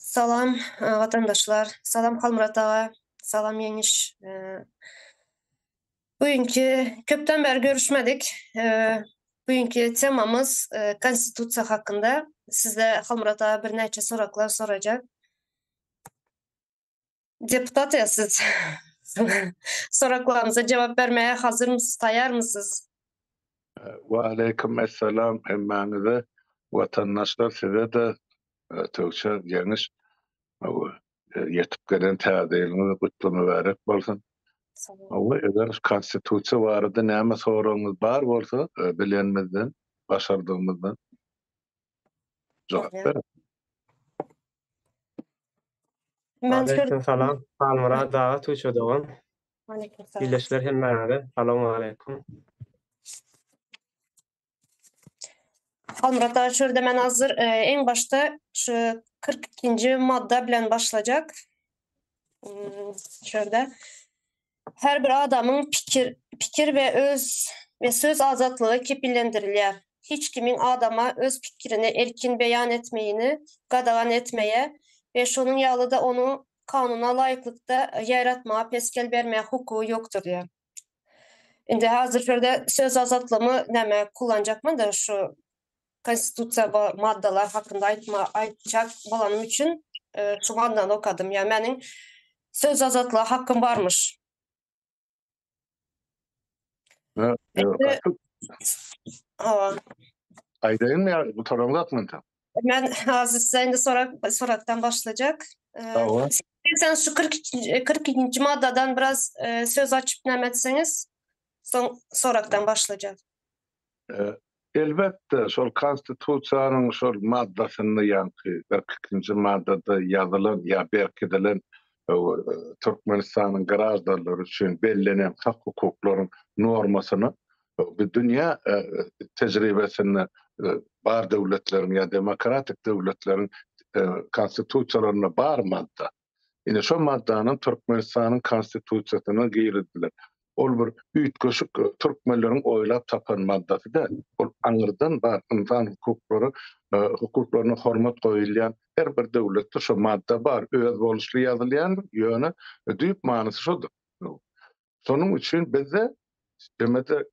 Salam, vatandaşlar. Salam Halmurat ağa. Salam Yeniş. Bugünkü köpten beri görüşmedik. Bugünkü temamız konstitusiya hakkında. Sizde Halmurat ağa bir neçe soraklar soracak. Deputat ya siz. Soraklarınıza cevap vermeye hazır mısınız? Tayar mısınız? Ve aleyküm esselam emmenize vatandaşlar size de tövşe geniş yetip gelen täzeýiliniz gutly mübarek bolsun. Salam. Ama eger konstitusiýa barada näme soragyňyz bar bolsa, bilenmizden, başardığımızdan jogap Ya. berin. Ben Aleyküm salam. Halmurat ağa tuýşadagam. Aleyküm salam. Birleşler hemmärde. Salamu aleyküm. Halmurat ağa şöyle ben hazır. En başta şu 42. madde bilen başlayacak. Şöyle. Her bir adamın fikir ve söz azatlığı kepillendirilýär. Hiç kimin adama öz pikirini erkin beyan etmeyini gadagan etmeye ve şonun ýalyda onu kanuna laýyklykda ýaratmağa peskel bermeye hukuky ýokdur diýär. Indi hazır şöyle söz azatlygymy näme kullanjakman da şu konstitusiya maddalar hakkında aytjak bolanım üçün şu maddany okadym. Yani meniň söz azatlygy hakkym barmış. Hawa. Aýdaýyn ýa bu tarapy atmynda. Ben hazır size indi soraktan başlayacak. Hawa. Sen şu 42. maddadan biraz söz açıp nämetseňiz, son soraktan başlayacak. Elbette şol konstitusiýanyň şol maddasyny ýa-ni 42-nji maddada ýazylan ýa berkidilen Türkmenistanyň garajdalary üçin bellenen hak hukuklaryň normasyny bu dünýä tejribesinde bar döwletleriň ýa demokratik döwletleriň konstitusiýalaryna bar madda. Ine şo maddanyň Türkmenistanyň konstitusiýasyna girildiler. Ol bir üýtgeşik türkmenleriň oýlap tapan maddasy da. Ol aňyrdan bar insan hukuklaryna hormat goýulýan her bir döwletde şo madda bar. Öz boluşly ýazylýan ýöne düýp manysy şodur. Şonuň üçin bizde demede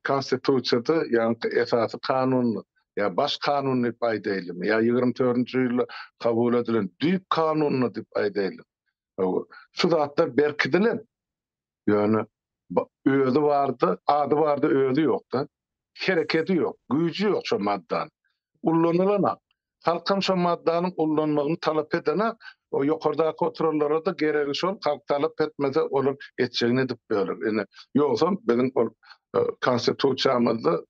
konstitusiýada ýa-ni esasy kanun ýa baş kanun diýip aýdaýlym ýa 24-nji ýylda kabul edilen düýp kanuny diýip aýdaýlym. Şu zatlar berkidilen ýöne özü bardy, ady bardy, özü ýokda. Hereketi ýok, güýji ýok şo maddan. Ullanylan halkam şo maddanyň ullanmagyny talap edene o ýokardaky oturarlara da geregi şol halk talap etmese olar etjegini dip berer. Ene ýoksa bizim konstitusiýamyzda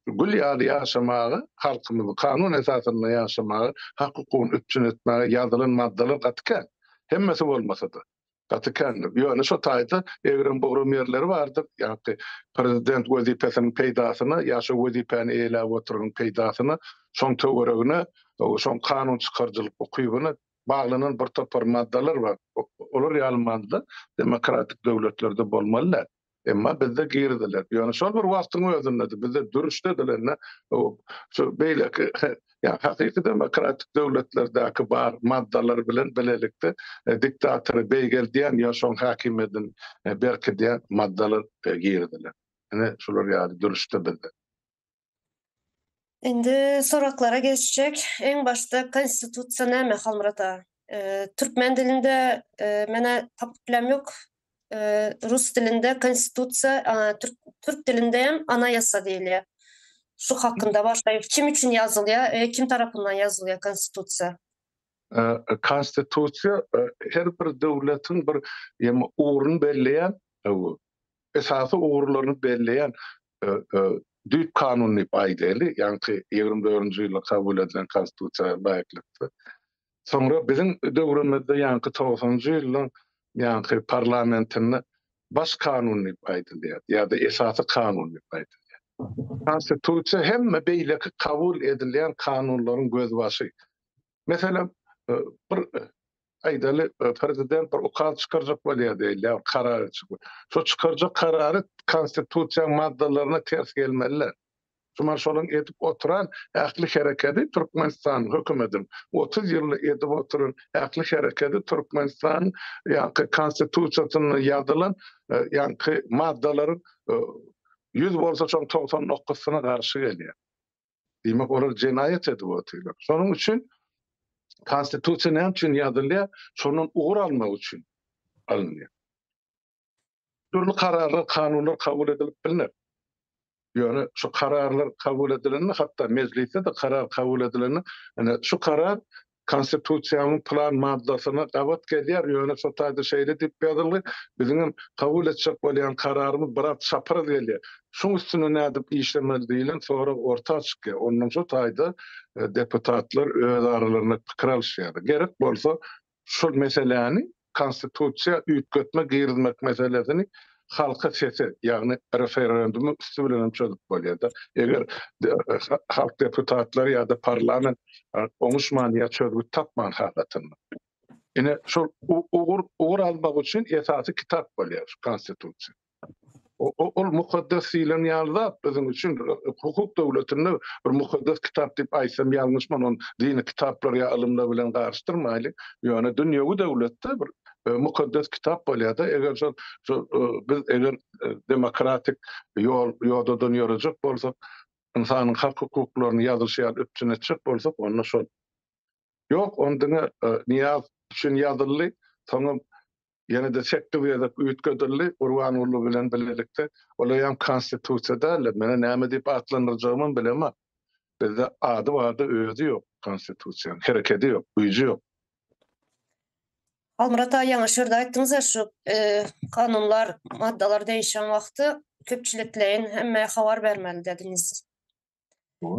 gül ýaly ýaşamagy, halkymyzy kanun esasyna ýaşamagy, hak hukukyny üpçün etmäge ýazylan maddalar gatken. Hemmesi bolmasa da gatken. Ýöne şo taýda egrem bogrum ýerleri bardyr. Ýa-ni prezident wezipesiniň peýdasyna ýa şo wezipeni eýläp oturan peýdasyna şoň töweregine, şoň kanun çykarjylyk hukugyna baglanan bir topar maddalar bar. Olar ýalmanda demokratik döwletlerde bolmalylar. Emma bizde girdiler. Ýöne şol bir wagtyň özünde bizde dürüşdediler. Şo beýleki ýa hakyky demokratik döwletlerdäki bar maddalar bilen bilelikde diktatory beýgel diýen ýa şoň hakimiýetiň berki diýen maddalar girdiler. Ene şolar ýaly dürüşde bizde. Indi soraklara geçecek. En başta konstitusiýa näme Halmurat ağa? Türkmen dilinde mene tap bilem yok. Rus dilinde konstitusiýa, Türk dilinde hem anayasa diýilýär. Şu hakkında başlayıp kim üçün yazılýar, kim tarapyndan yazılýar konstitusiýa? Konstitusiýa her bir döwletiň bir ugrun belleýän, esasy ugrularyny belleýän düýp kanun diýip aýdaýly. Ýani 24-nji ýylda kabul edilen konstitusiýa baýlykdy. Soňra bizim döwrümizde ýani 90-njy ýylyň ýani parlamentini baş kanun diýip aýdylýar ýa-da esasy kanun diýip aýdylýar. Konstitusiýa hemme beýleki kabul edilen kanunlaryň gözbaşy. Mesela bir aýdaly prezident bir ukaz çykarjak bolýar diýilýär, karar çykyp. Şo çykarjak karary konstitusiýa maddalaryna ters gelmeliler. Şumar şolun edip oturan ähli hereketi Türkmenistan hökümetinin 30 ýyl edip oturan ähli hereketi Türkmenistan ýa-ni konstitusiýasyny ýazylan ýa-ni maddalaryň 100 bolsa çoň 99-syna garşy gelýär. Demek olar jenaýet edip oturýar. Şonuň üçin konstitusiýa näme üçin ýazylýar? Şonun ugur almak üçin alınýar. Türlü kararlar, kanunlar kabul edilip bilinir. Yani şu kararlar kabul edilenini, hatta mecliste de karar kabul edilenini, yani şu karar konstitusiyanın plan maddasyna gabat gelýär, ýöne şu taýda şeýle diýip ýazyldy. Bizim kabul etjek bolýan kararymyz biraz çapar gelýär. Şuň üstüne nädip işlemeli diýilen, sonra orta çykýar. Ondan şu taýda deputatlar öz aralaryna pikir alýar. Gerek bolsa şu meseleni konstitusiýa üýtgetme, girizmek meselesini halka sesi, yani referendumu üstü bilen çözüp bolýar da. Eger halk deputatları ya da parlament oňuşman ýa çözüp tapman halatynda. Ine şu ugur almak üçin esasy kitap bolýar konstitusiýa. O mukaddes ilan ýalda bizim üçin hukuk döwletinde bir mukaddes kitap diýip aýsam ýalňyşman, on dini kitaplar ýa ilmler bilen garşdyrmaýly. Ýöne dünýäwi döwletde bir mukaddes kitap bolýar da. Eger biz eger demokratik ýoldan ýörejek bolsak, insanyň hak hukuklaryny ýazylşýar öpçün etjek bolsak, onda şol. Ýok, ondan niyaz üçin ýazyldy. Soňra ýene de sektor ýa-da üýtgedildi, urbanlygy bilen birlikde. Olar ýam konstitusiýada, mene näme diýip atlandyrjagymyny bilemem. Bizde ady bardy, özü ýok konstitusiýanyň, hereketi ýok, güýji ýok. Almurat ağa, ýa-ni şurada aýtdyňyz şu kanunlar, maddalar değişen wagty köpçüliklerin hemme habar bermeli dediniz.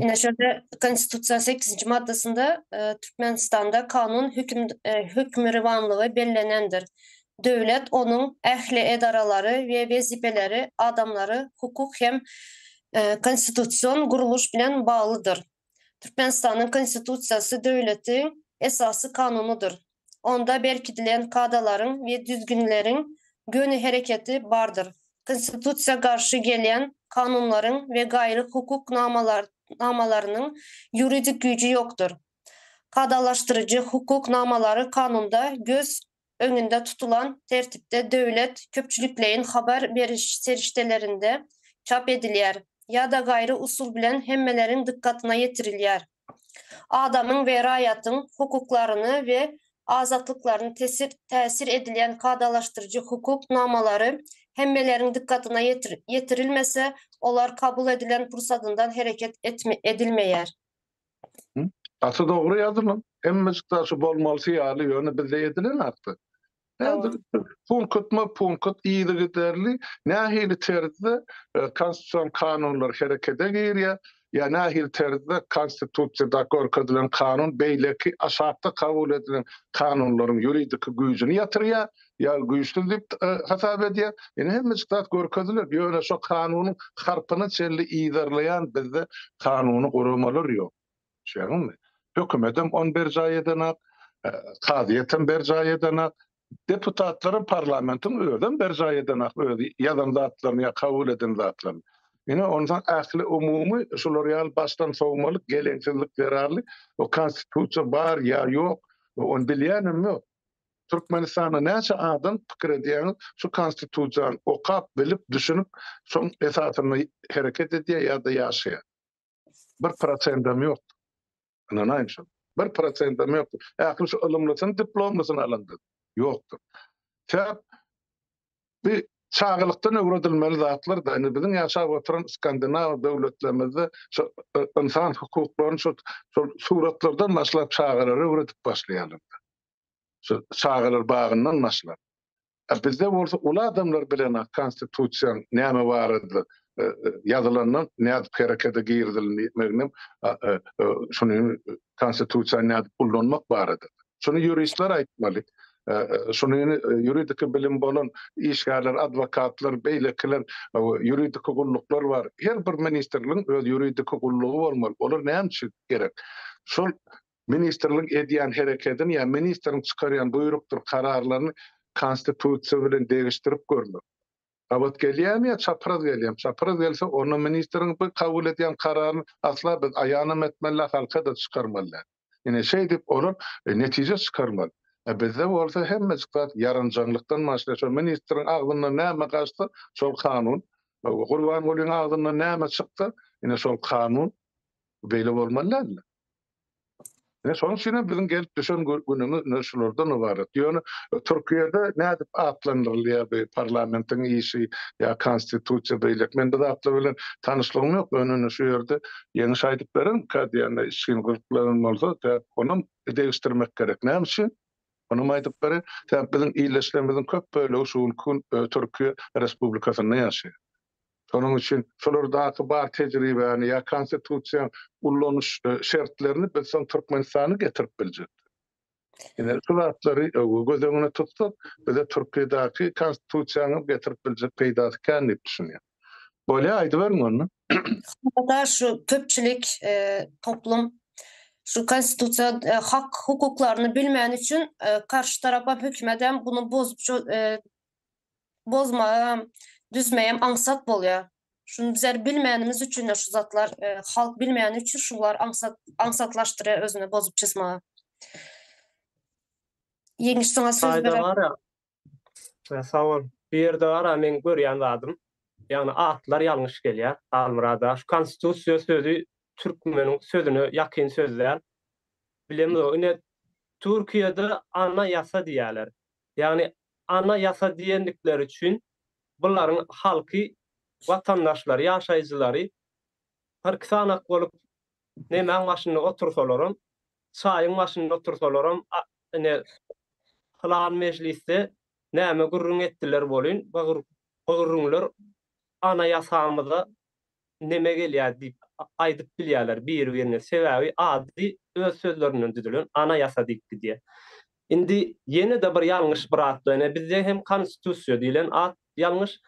Yine şöyle Konstitusiýa 8. maddasında Türkmenistanda kanun hükmürvanlığı bellenendir. Döwlet onuň ähli edaralary we wezipeleri, adamları, hukuk hem konstitusiýon guruluş bilen baglydyr. Türkmenistanyň konstitusiýasy döwletiň esasy kanunudur. Onda berkidilen kadalaryň we düzgünleriň gönü hereketi bardır. Konstitusiýa garşy gelýän kanunlaryň we gaýry hukuk namalarynyň ýuridik güýji ýokdur. Kadalaşdyrıcı hukuk namalary kanunda göz öňünde tutulan tertipde döwlet köpçüliklerin habar beriş seriştelerinde çap edilýär ya da gaýry usul bilen hemmeleriň dikkatyna ýetirilýär. Adamyň we raýatyň hukuklaryny we azatlyklaryny täsir edilýän kadalaşdyrıcı hukuk namalary hemmeleriň dikkatyna ýetirilmese, olar kabul edilen pursatyndan hereket edilmeýär. Atı doğru ýazylan. Hemmesi şu bolmalysy ýaly ýöne bizde edilen atdy. Punkt iyili giderli, nähili terzde konstitusiýon kanunlar herekete girýär, ýa nähili terzde konstitusiýada görkezdilen kanun beýleki aşakda kabul edilen kanunlaryň ýuridik güýjüni ýatyrýar, ýa güýçli diýip hasap edýär. Ýene hemmesi görkezdiler. Ýöne şu kanunyň harpyny çelli ýydarlayan bizde kanuny guramalar ýok. Şeýle hökümetem on berjaý edenak, kadyýetem berjaý edenak, deputatlaryň parlamentiň özüň berjaý edenak, özü ýazan zatlaryny ýa kabul eden zatlaryny. Ýene ondan ähli umumy şolar ýaly başdan sowmalyk, geleňsizlik zararly, o konstitusiýa bar ýa ýok, on bilýänem ýok. Türkmenistanda näçe adam pikir edýän şu konstitusiýany okap, bilip, düşünüp, şoň esasyny hereket edýär ýa-da ýaşaýar. 1% ýok. Ananaýym şu. 1% ýokdur. Ähli şu ilmlisin diplomasyny alandy. Ýokdur. Täp bir çağılykdan öwredilmeli zatlar da biziň ýaşap oturan Skandinaw döwletlerimizde şu insan hukuklaryny şu suratlardan başlap çağılary öwredip başlaýarlar. Şu çağılar bagyndan başlap. Bizde bolsa ula adamlar bilen konstitusiýa näme bardy? Ýazylandan näde herekete girdilmeginem şunu konstitusiýa näde kullanmak barady. Şunu juristler aýtmaly. Şunu juridik bilim bolan işgärler, adwokatlar, beýlekler, juridik gulluklar bar. Her bir ministerligiň öz juridik gullugy bolmaly. Olar näme üçin gerek? Şol ministerlik edýän hereketini ýa ministeriň çykarýan buyrukdur, kararlaryny konstitusiýa bilen degişdirip görmek. Abat gelýärmi ya çapraz gelýär. Çapraz gelse onu ministrin bu kabul edýän kararyny asla biz aýanam etmeli, halka da çykarmalylar. Ine şey dip onun netije çykarmaly. Bizde bolsa hemme zat yarıncanlıktan başlaşar. Ministrin ağzından näme gaçsa şol kanun. Gurban bolan ağzından näme çyksa ine şol kanun beýle bolmalylar. Sonuç için bizim gelip düşen günümüz neşulardan ibaret. Yani Türkiye'de ne edip atlandırılıyor bir parlamentin işi ya konstitüsiya beylik. Ben de atla bilen tanışlığım yok. Önünü şu yerde yeni şahitliklerin yani işin gruplarının olsa onu değiştirmek gerek. Ne için? Onu maydıkları bizim iyileşmemizin köp böyle usulkun Türkiye Respublikası'nda yaşıyor. Onun için şolardaki bar tecrübe yani ya konstitüsiya ullanış şartlarını biz son Türkmenistan'a getirip bilecek. Yani şulatları göz önüne tutsak bize Türkiye'deki konstitüsiyanı getirip bilecek peydasken diye düşünüyorum. Böyle aydı var mı onu? Hatta şu köpçülik toplum şu konstitüsiya hak hukuklarını bilmeyen için karşı tarafa hükmeden bunu bozmaya, düzmeye angsat bolýar. Şunu bizler bilmeyenimiz üçün de şu zatlar halk bilmeyen üçün şular angsatlaştırır özünü bozup çizmaya. Yeňiş sana söz Ayda berem. var ya, sağ ol. Bir yerde var ya, men görýän zadım. Yani atlar yanlış gelýär. Almyrada şu konstitusiýa sözü türkmeniň sözüni ýakyn sözler. Bilemdi, ine Türkiýede ana ýasa diýerler. Yani ana ýasa diýendikleri üçün bunların halky, vatandaşlary, ýaşaýjylary her kısanak bolup näme başynda otursalaram, çaýyň başynda otursalaram, ine plan mecliste näme gurrun etdiler bolyn, gurrunlar ana ýasamyza näme gelýär diýip aýdyp bilýärler bir-birine. Sebäbi ady öz sözlerinden düzülen ana ýasa diýip diýär. Indi yeni de bir yanlış bıraktı. Yani bizde hem konstitüsiya diýilen at yanlış.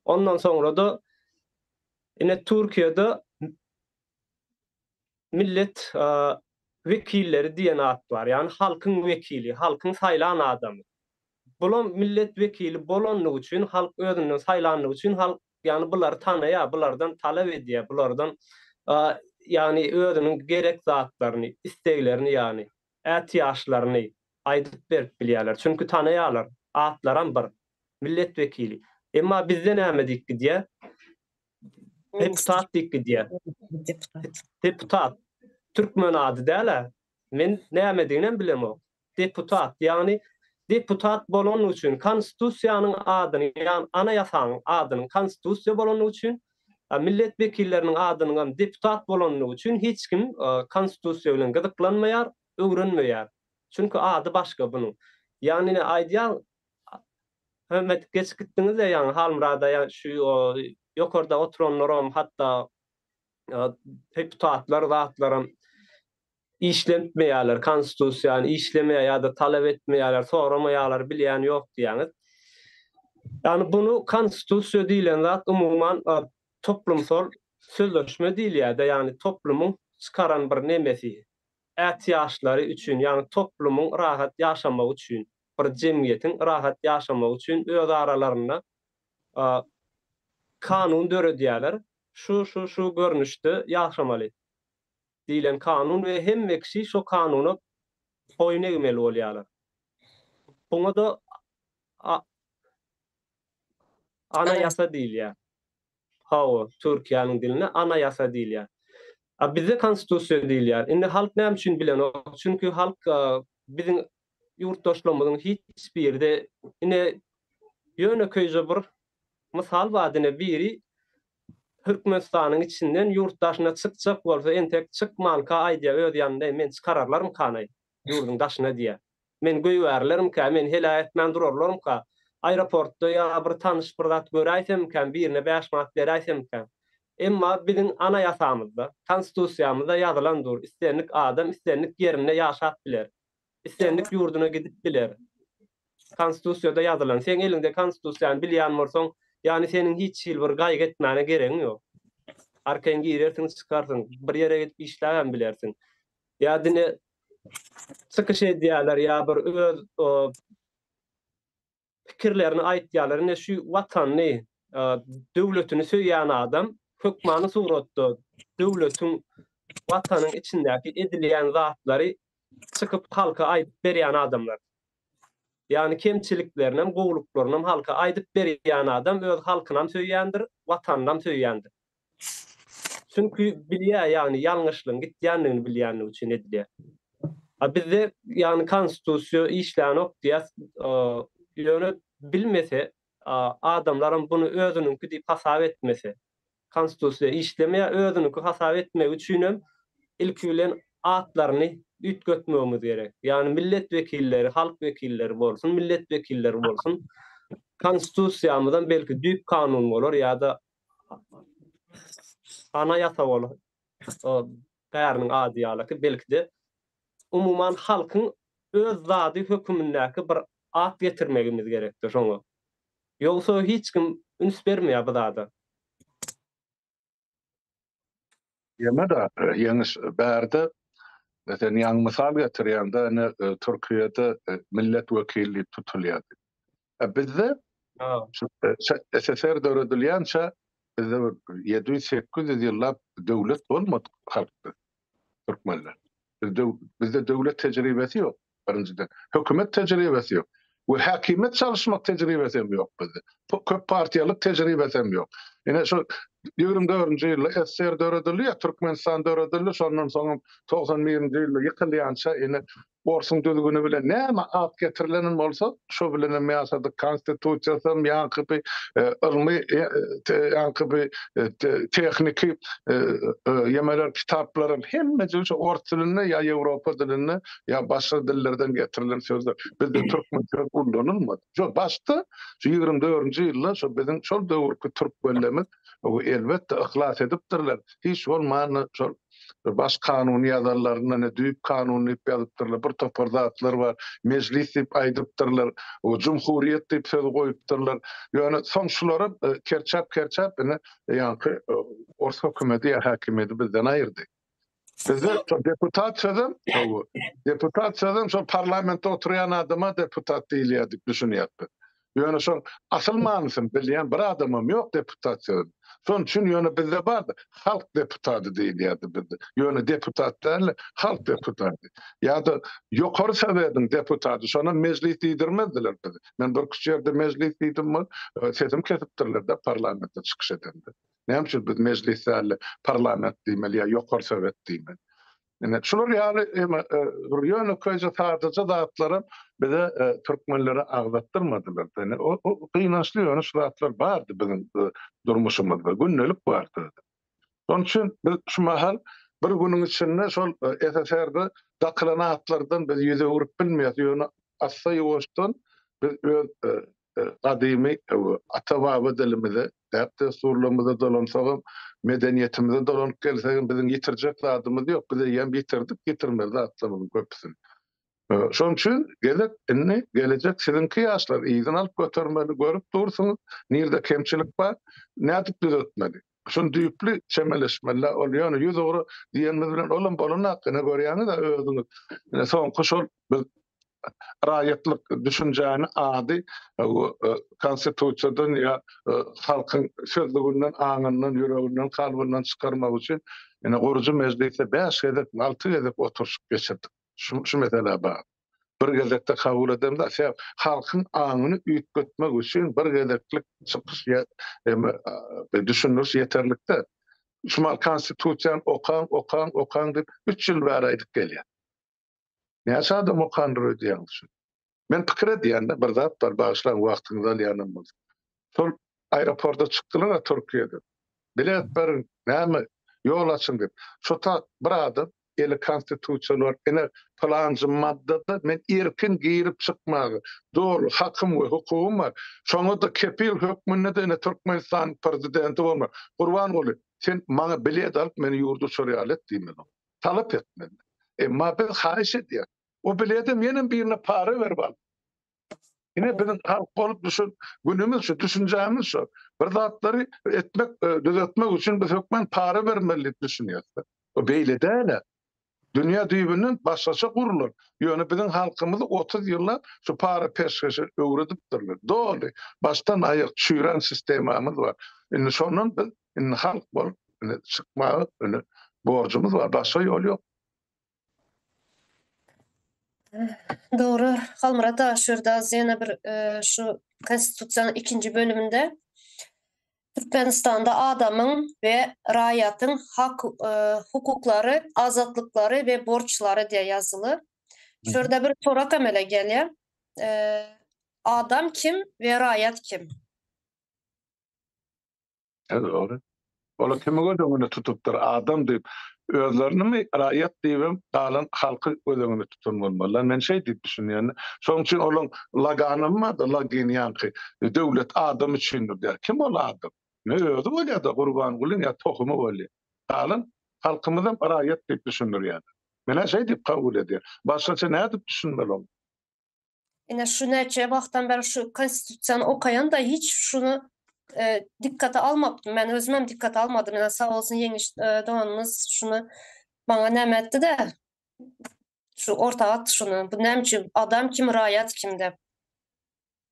Ondan sonra da yine Türkiye'de millet vekilleri diýen at var. Yani halkın vekili, halkın saylan adamı. Bulan millet vekili bolanlyk üçin, halk özünden saylanlyk üçin halk yani bular tanıya, bulardan talep edýär, bulardan yani özünün gerek zatlaryny, isteklerini yani ätiýaşlaryny aýdyp berip bilýärler. Çünkü tanıýarlar. Atlaram bir milletvekili. Emma bizde näme diýip diýär? Deputat diýip diýär. Deputat. Türkmen ady däle. Men näme diýenen bilemok. Deputat. Yani deputat bolan üçin konstitusiýanyň adyny, yani anaýasaň adyny konstitusiýa bolan üçin milletvekilleriniň adyny deputat bolan üçin hiç kim konstitusiýa bilen gyzyklanmaýar, öwrenmeýär. Çünkü adı başka bunun. Yani ne aýdýan Hürmet geç gitdiňiz de yani Halmyrada ya şu ýokarda oturanlaram hatta deputatlar zatlarym işlenmeýärler, konstitusiýany işlemeýär ýa-da talep etmeýärler, soramaýarlar, bilýän ýok diýäňiz. Yani bunu konstitusiýa diýilen zat umumyň toplumsal sözleşme diýilýär, yani toplumyň çykaran bir nemesi. Ätiýaşlary üçin, yani toplumyň rahat ýaşamagy üçin, bir jemgyýetiň rahat ýaşamagy üçin öz aralaryna kanun döredýärler. Şu görnüşde ýaşamaly diýilen kanun we hemme kişi şu kanuny boyun egmeli bolýarlar. Buňa da anaýasa diýilýär. Türkiýanyň diline anaýasa diýilýär. Bizde konstitusiýa diýilýär. Indi halk näme üçin bilen? Çünkü halk biziň ýurtdaşlarymyzyň hiç bir ýerde ine ýöneköýje bir mysal badyne biri Türkmenistanyň içinden ýurtdaşyna çykjak bolsa entek çykmanka aýdýar öz ýanynda men çykararlarym kanaý ýurduň daşyna diýär. Men göýberlerim ka, men hela etmän durarlarym ka, aeroportda ýa bir tanış bir zat göräýsem ka, birine 5 manat beräýsem ka. Emma biziň anaýasamyzda, konstitusiýamyzda ýazylandyr. Istenlik adam istenlik ýerine ýaşap biler. Istenlik ýurduna gidip biler. Konstitusiýada ýazylan. Sen elinde konstitusiýany bilýän bolsaň, yani senin hiç bir gaýgy etmäne geregiň ýok. Arkaň girersiň, çykarsyň, bir ýere gidip işlägän bilersiň. Ýa-da çykyş edýärler ýa bir öz pikirlerini aýtýarlar. Ne şu watanyny, döwletini söýýän adam hökmany suratda döwletiň watanyň içindäki edilýän zatlary çykyp halka aýdyp berýän adamlar. Yani kemçiliklerini, gowluklaryny halka aýdyp berýän adam öz halkynam söýýändir, watanyna söýýändir. Çünki bilýär, yani ýalňyşlygyň gitýändigini bilýänligi üçin edilýär. Bizde yani konstitusiýa işlänok diýär, ýöne bilmese, adamlaryň bunu özüniňki diýip hasap etmese, konstitusiýa işlemeýär, özüniňki hasap etmek üçin hem ilki bilen atlaryny ütgötmegimiz gerek. Yani millet vekilleri, halk vekilleri bolsun, millet vekilleri bolsun, konstitusiýamyzdan belki düýp kanun bolar ýa-da anayasa bolar. Bärining ady ýaly, belki de umuman halkyň öz zady hökmündäki bir at getirmegimiz gerekdir şoňa. Ýogsa hiç kim üns bermeýär bu zada. Ýa-da ýeňiş bärde zaten ýaňy mysal getirýände Türkiýede millet wekilliği tutulýar. Bizde SSR döwredilýänçe bizde 700-800 ýyllap döwlet bolmady halkda türkmenler. Bizde döwlet tejribesi ýok birinciden. Hökümet tejribesi ýok. We hakimet çalışmak tejribesi ýok bizde. Köp partiýalyk tejribesi ýok. Ene şu 24-nji ýylda SSR döwredilýär, Türkmenistan döwredildi, şondan soň 91-nji ýylda ýykylýança ene borsuň düzgüni bilen näme at getirilen bolsa, şo bilen meýasadyk konstitusiýasy, ýa-da ilmi, ýa-da tehniki ýemeler, kitaplarym hemme şu ors diline ýa Ýewropa diline ýa başga dillerden getirilen sözler bizde türkmen söz kullanylmady. Şo başda şu 24-nji ýylda şo biziň şol döwürki türk bellemiz o elbetde ihlas edipdirler. Hiç bolmany şol baş kanun ýazarlaryna düýp kanun diýip ýazypdyrlar. Bir topar zatlar bar. Meclis diýip aýdypdyrlar. O jumhuriýet diýip söz goýupdyrlar. Ýöne soňçulary kerçap ýa-ni ors hökümeti ýa hakimeti bizden aýyrdy. Bizde deputat sözüm şo parlamentde oturýan adama deputat diýilýär diýip düşünýärdi. Ýöne şo asyl manysyny bilýän bir adamam ýok deputat sözüm. Son üçün ýöne bizde bardy. Halk deputaty diýilýärdi bizde. Ýöne deputat däl, halk deputaty. Ýa-da ýokary sebädiň deputaty, şona meclis diýdirmezdiler bizi. Men bir küçükde meclis diýdim, sesim kesipdirler da parlamentde çykyş edende. Näme üçin biz meclis däl, parlament diýmeli ýa ýokary sebät diýmeli. Yani şular ýaly ýöne köýje tardyjy zatlarym bize türkmenleri agdattyrmadylar. Yani o kıynaşly ýöne şu zatlar bardy biziň durmuşymyzda, günnelik bardy. Şoň üçin biz şu mahal bir günüň içinde şol SSR'de dakylan atlardan biz ýüze urup bilmeýäs ýöne assy ýoşdan biz gadymy ata-baba dilimizi, däpde surlamyza dolansagam, medeniýetimize dolanyp gelsegem biziň ýitirjek zadymyz ýok. Biz ýem ýitirdik, ýitirmez zatlarymyzyň köpüsini. Şoň üçin gelecek sizinki ýaşlar iýden alyp götermeli, görüp dursunuz, nirde kemçilik bar, nädip düzeltmeli. Şonu düýpli çemeleşmeler ol ýöne ýüz ogry diýenimiz bilen olam bolan hakyna görýäňiz da özüňiz. Soňky şol biz raýatlyk düşünjäni ady konstitusiýadan ýa halkyň sözlüginden, aňyndan, ýüreginden, kalbynden çykarmak üçin ene goruju meclisde 5 gezek, 6 gezek oturuşyp geçirdik. Şu mesele bar. Bir gezekde kabul edemde halkyň aňyny üýtgetmek üçin bir gezeklik çykyş düşünüş ýeterlikde. Şumal konstitusiýany okan diýip 3 ýyl bäraýdyk gelýär. Näçe adam okandyr ödýändir. Men pikir edýände bir zat bar, bagyşlan wagtyňyzy alýanymyz. Şol aeroportda çykdylar Türkiýede. Bilet berin, näme ýol açyn diýip. Şota bir adam eli konstitusiýalar ene falanjy maddada men erkin girip çykmagy, dogry hakym we hukugum bar. Şoňa da kepil hökmünde de Türkmenistan prezidenti bolmak. Gurban boly, sen maňa bilet alyp meni ýurdu şeriýat et diýmeli. Talap etmeli. Ma biz haýyş edýär. O bilede menin birine para ver bal. Yine bizim halk bolup düşün, günümüz şu, düşünjämiz şu. Bir zatları etmek, düzeltmek üçün biz hökmen para vermeli düşünýärler. O beýle däl. Dünya düýbünden başgaça gurulur. Ýöne biziň halkymyz 30 ýyllap şu para peşkeşi öwredipdirler. Doli baştan aýak çüýren sistemamiz var. Indi şondan biz halk bolup çykmagy borcumuz var. Başga ýol ýok. Doğru. Halmurada şurada ýene bir şu konstitusiýanyň 2-nji bölümünde Türkmenistan'da adamın ve raýatyň hukuklary, azatlykları ve borçları diye yazılı. Şurada bir sorak emele gelýär. Adam kim ve raýat kim? Doğru. Ola kime gözüňe tutupdyr? Adam diýip özlerini mi raýat diýip galan halky gözüňe tutunmalylar. Men şey diýip düşünýän. Şoň üçin olaň laganymy da lagyn ýanky döwlet adam üçindir diýär. Kim ol adam? Ne özü bolýar da gurban gulun ýa tohumy bolýar. Galan halkymyzdan raýat diýip düşünýär. Mene şey diýip kabul edýär. Başgaça näde diýip düşünmeli? Yine şu neçe wagtdan beri şu konstitusiýany okayan da hiç şunu dikkate almaptım. Ben özümem dikkate almadım. Yani sağ olsun Yeniş Doğan'ımız şunu bana nemetti de şu ortağa attı şunu. Bu nemçi adam kim, raýat kim de.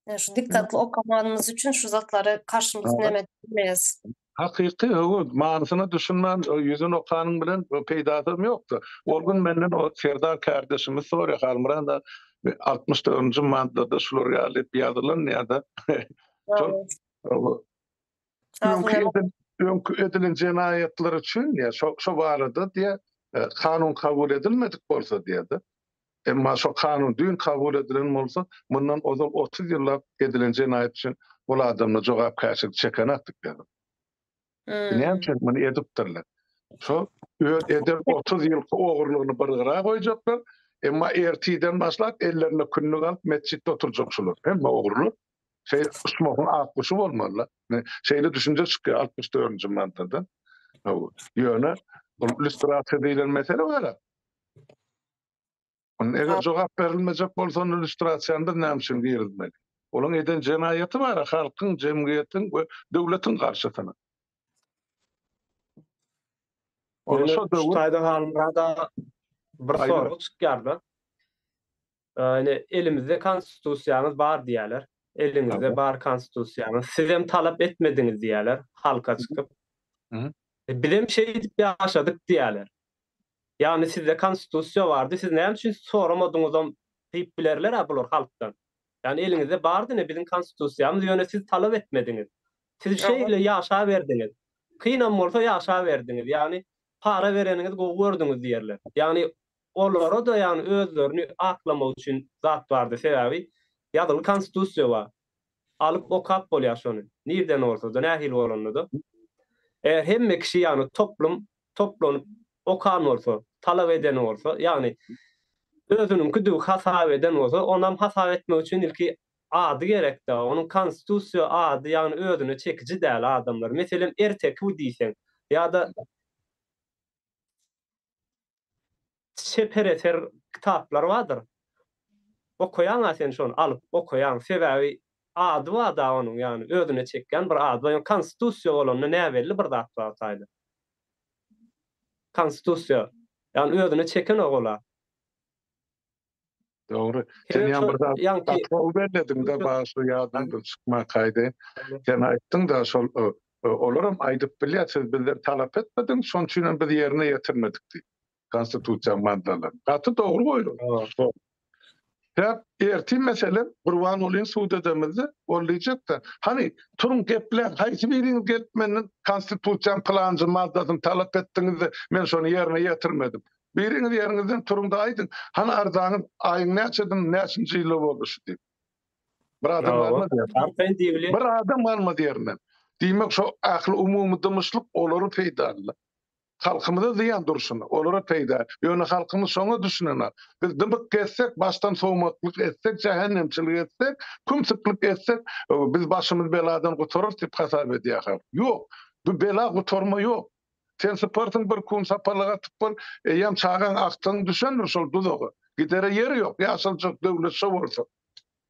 Yani şu dikkatli okumanımız için şu zatları karşımıza nemetmeyiz. Hakyky manysyny düşünmän ýüzüni okanyň bilen peýdadym ýokdy. Ol gün menden o Serdar kardeşimiz soraýar Halmuran da 64-nji maddada şular ýalyp ýazylan ýa-da öňkü edilen jenaýatlar üçin ýa şo barada diýe kanun kabul edilmedik bolsa diýdi. Emma şo kanun dün kabul edilen bolsa mundan ozal 30 ýyllap edilen jenaýat üçin bol adamla jogapkärçilik çeken atdyk diýdi. Näme üçin muny edipdirler? Şo edip 30 ýyl ogurlygyny birgara goýjaklar. Emma ertiden başlap ellerine künnük alıp mescitte oturjak şular. Hem ogurly şey Osman'ın aklışı olmalı. Şeyle düşünce çıkıyor 64. madde'den. Yöne illüstrasiya edilen mesele var. Onun eğer cevap verilmeyecek bolsa onun illüstrasiýanda näme üçin girilmeli? Olaň eden jenaýaty bar, halkyň, jemgyýetiň we döwletiň garşysyna. Şu taýda halmada bir soru çykýardy. Yani elimizde konstitusiýamyz bar diýerler. Elimizde bar konstitusiýamyz. Siz hem talap etmediňiz diýerler halka çykyp. Bizim şey edip ýaşadyk diýerler. Yani sizde konstitusiýa bardy, siz näme üçin soramadyňyzam diýip bilerler bular halkdan. Yani elinizde bardy ne bizim konstitusiýamyz ýöne siz talap etmediňiz. Siz şeýle ýaşa berdiňiz. Kynam bolsa ýaşa berdiňiz. Yani para bereniňiz gowurdyňyz diýerler. Yani olara da yani özlerini aklamak üçin zat bardy sebebi ýazyly konstitusiýa bar. Alyp okap bolýar şonu. Nirden bolsa da nähil bolanydy. Eğer hemme kişi yani toplum okan bolsa, talap eden bolsa, yani özünün küdüğü hasap eden bolsa, ondan hasap etmek üçin ilki ady gerek da, onun konstitusiýa ady yani özüne çekici däl adamlar. Meselem ertek bu diýsen, ýa-da sepereter kitaplar vardır. Okuyan sen şonu alıp okuyan sebebi adı var da onun yani özüne çeken bir adı. Yani konstitusiýa bolanny näme belli bir zat barsaýdy. Konstitusiýa yani özüne çeken ola. Doğru. Sen ýa bir zat belledin de başy ýadan çykma kaýdy. Sen aýtdyň da şol olaram aýdyp bilýär, siz bizler talap etmediň, şoň üçin biz ýerine ýetirmedik diýip. Konstitusiýa maddalaryny. Gaty dogry goýulur. Ya erti mesele Gurban Ulyň suud edemizde bolýak da. Hani turun gepler, haýsy biriňiz gelip menden konstitusiýa planjy maddasyny talap etdiňizde men şonu ýerine ýetirmedim. Biriňiz ýeriňizden turunda aýdyn. Hani arzanyň aýyň näçeden näçinji ýyly boldy şu diýip. Bir adam barmy? Bir adam barmy diýerler. Diýmek şo akly umumy dymyşlyk olary peýdalar. Halkymyza ziyan durşuny, olara peýda. Ýöne halkymyz şoňa düşünenler. Biz dymyk getsek, baştan soňmaklyk etsek, cehennemçilik etsek, kümsüklik etsek, biz başymyz beladan gutarır diýip hasap edýär. Ýok, bu bela gutarma ýok. Sen sportyň bir kun sapalyga atyp ýam çagan aktyň düşendir şol duzagy. Gidere ýeri ýok, ýaşaljak döwlet şo bolsa.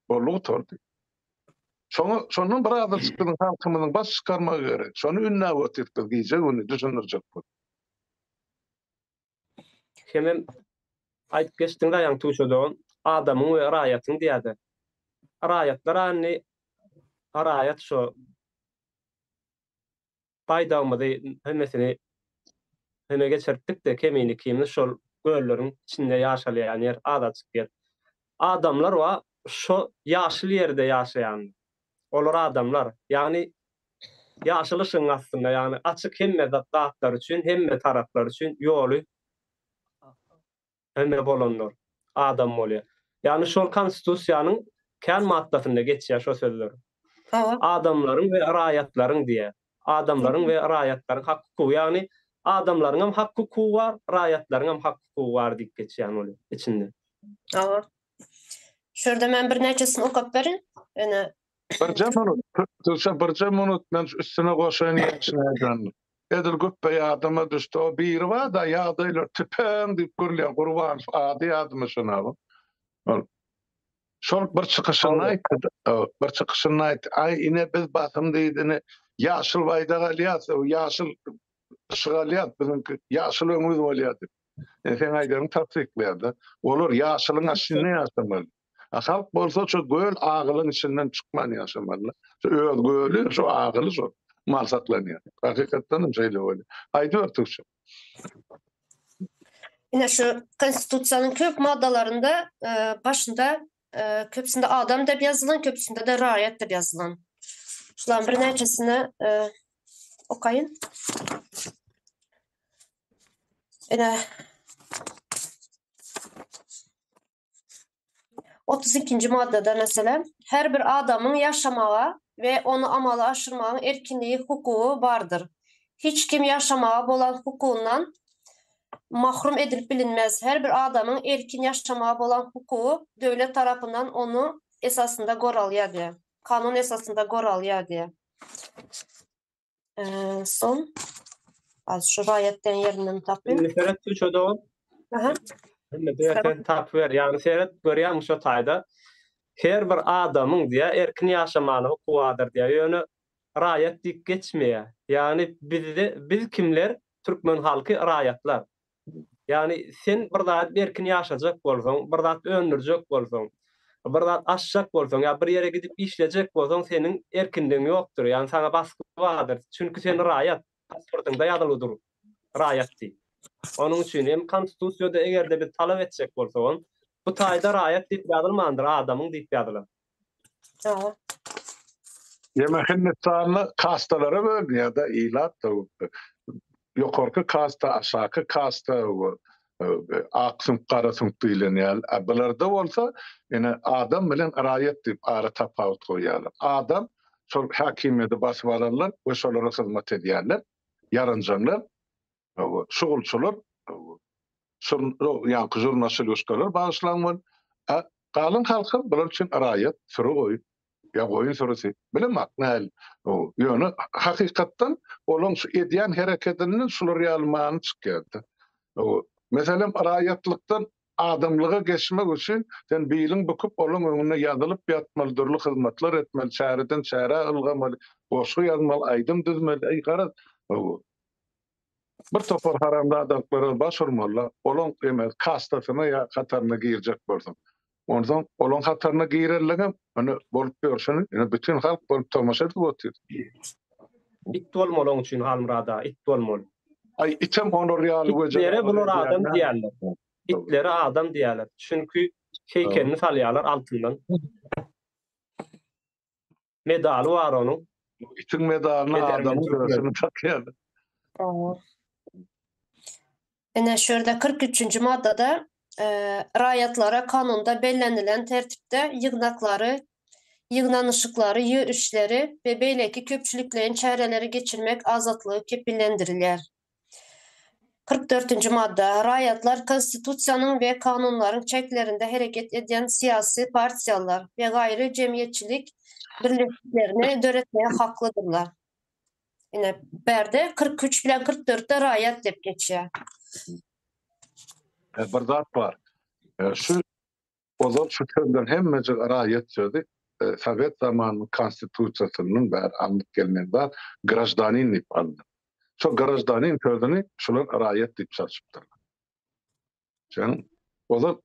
Bolu gutardy. Şonuň bir adam çykdyň halkymyzyň baş çykarmagy gerek. Şonu ünne ötüp giýjek, onu düşünürjek. Hemem ayıp geçtiğinde yan tuşuduğun adamın ve rayatyň diýdi. Rayatlar anni rayat şu paýdamydy hemmesini heme geçirtdik de kemini kimni şol gölleriň içinde ýaşalýan yer adaçyk. Adamlar wa şu ýaşyl ýerde ýaşaýan. Olar adamlar. Yani ýaşylyşyň aslında yani açyk hemme zatlar üçin, hemme taraplar üçin ýoly hemme bolanlar adam bolýar. Yani şol konstitusiýanyň kän maddasynda geçýär şo sözler. Hawa. Adamlaryň we raýatlaryň diýe. Adamlaryň we raýatlaryň hakky, yani adamlaryň hem hakky bar, raýatlaryň hem hakky bar diýip geçýän ol içinde. Hawa. Şurada men bir näçesini okap berin. Ene Birce minut men üstüne goşan ýetişmäýän. Edil göppe adama düştü, o biri var da ýagdaýlar tüpen diýip görýän gurban ady adamy şuna. Şol bir çykyşyny aýtdy. Bir çykyşyny aýtdy. Ay ine biz basym diýdini ýaşyl baýda galýas, ýaşyl şygalýat bizimki ýaşyl öňümüz bolýar. Sen aýdym tapsyklardy. Olar ýaşylyň aşyny ýaşamaly. Halk bolsa şu göl agylyň içinden çykman ýaşamaly. Şu öz gölü, şu agyly şu mal saklanýar. Hakykatdan hem şeýle bolýar. Aýdy örtükçü. Yine şu konstitusiýanyň köp maddalarında başında köpsünde adam dep yazılan, köpsünde de raýat dep yazılan. Şulan bir näçesini okayın. Ene 32-nji maddada mesela her bir adamın yaşamağa ve onu amala aşırmağın erkinliği hukuku bardır. Hiç kim yaşamağa bolan hukukundan mahrum edilip bilinmez. Her bir adamın erkin yaşamağa bolan hukuku devlet tarafından onu esasında goralýar diye. Kanun esasında goralýar diye. Son az şu raýatdan yerinden tapayım. Neferet tuşuduğun Aha. hemme diýersen tap ber. Yani seyret görýän şu taýda her bir adamyň diýe erkin ýaşamagyny hukukadyr diýe. Ýöne raýat diýip geçmeýär. Yani biz kimler? Türkmen halky raýatlar. Yani sen bir zat erkin ýaşajak bolsaň, bir zat öndürjek bolsaň, bir zat aşjak bolsaň, ýa bir ýere gidip işlejek bolsaň seniň erkinligiň ýokdur. Yani sana baskı bardyr. Çünki sen raýat, pasportyňda ýazylydyr. Raýat diýip. Onun üçin hem konstitusiýada egerde bir talap etjek bolsaň, bu taýda raýat diýip ýazylmandyr, adamyň diýip ýazylar. Hawa. Yemekin nitsanlı kastalara bölünýär da ilat da ýokarky kasta, aşaky kasta, aksym garasym diýilýär. Bularda bolsa ene adam bilen raýat diýip ara tapawut goýarlar. Adam şol hakimiýeti basyp alarlar we şolara hyzmat edýärler, ýarynjanlar, şugulçylar, ýa-ni jurnalistler başlanman. Galan halky bular üçin raýat süre goýup ya goýun sorusy bilemek näl. Ýöne hakykatdan olaň şu edýän hereketiniň şular ýalmany çykýardy. Meselem raýatlykdan adamlyga geçmek üçin sen biýliň bukup olaň öňüne ýazylyp ýatmaly, dürli hyzmatlar etmeli, şäherden şähere ylgamaly, goşgy ýazmaly, aýdym düzmeli, aý gara. Bir topar haramda adamlara başvurmalı, olaň emel kastasyna ýa kataryna girjek bolsaň. Ondan olaň hatarına giýerlergem, onu bolup görşeni, ýa bütün halk bolup tamaşa edip otur. It bolmalyň üçin Halmurada, it bolmaly. Ay içem onu real Itlere bular adam diýerler. Itlere adam diýerler. Çünki heykelini salýarlar altyndan. Medali bar onuň. İçin medalyny adamyň göğsüne takýarlar. Ene şurada 43-nji maddada raýatlara kanunda bellenilen tertipde ýygnakları, ýygnanyşyklary, ýürüşleri ve beýleki köpçüliklerin çäreleri geçirmek azatlygy kepillendirilýär. 44-nji madda raýatlar konstitusiýanyň we kanunlaryň çeklerinde hereket edýän siyasi partiýalar we gaýry jemgyýetçilik birliklerini döretmeye haklıdırlar. Yine berde 43 bilen 44'te raýat dep geçýär. Bir zat bar. Şu ozat şu türden hemmece raýat sözi Sovet zamanı konstitusiýasynyň bäri anlyk gelmegi bar, grajdanin diýip aldy. Şu grajdanin sözüni şular raýat diýip çarşypdyr. Sen o da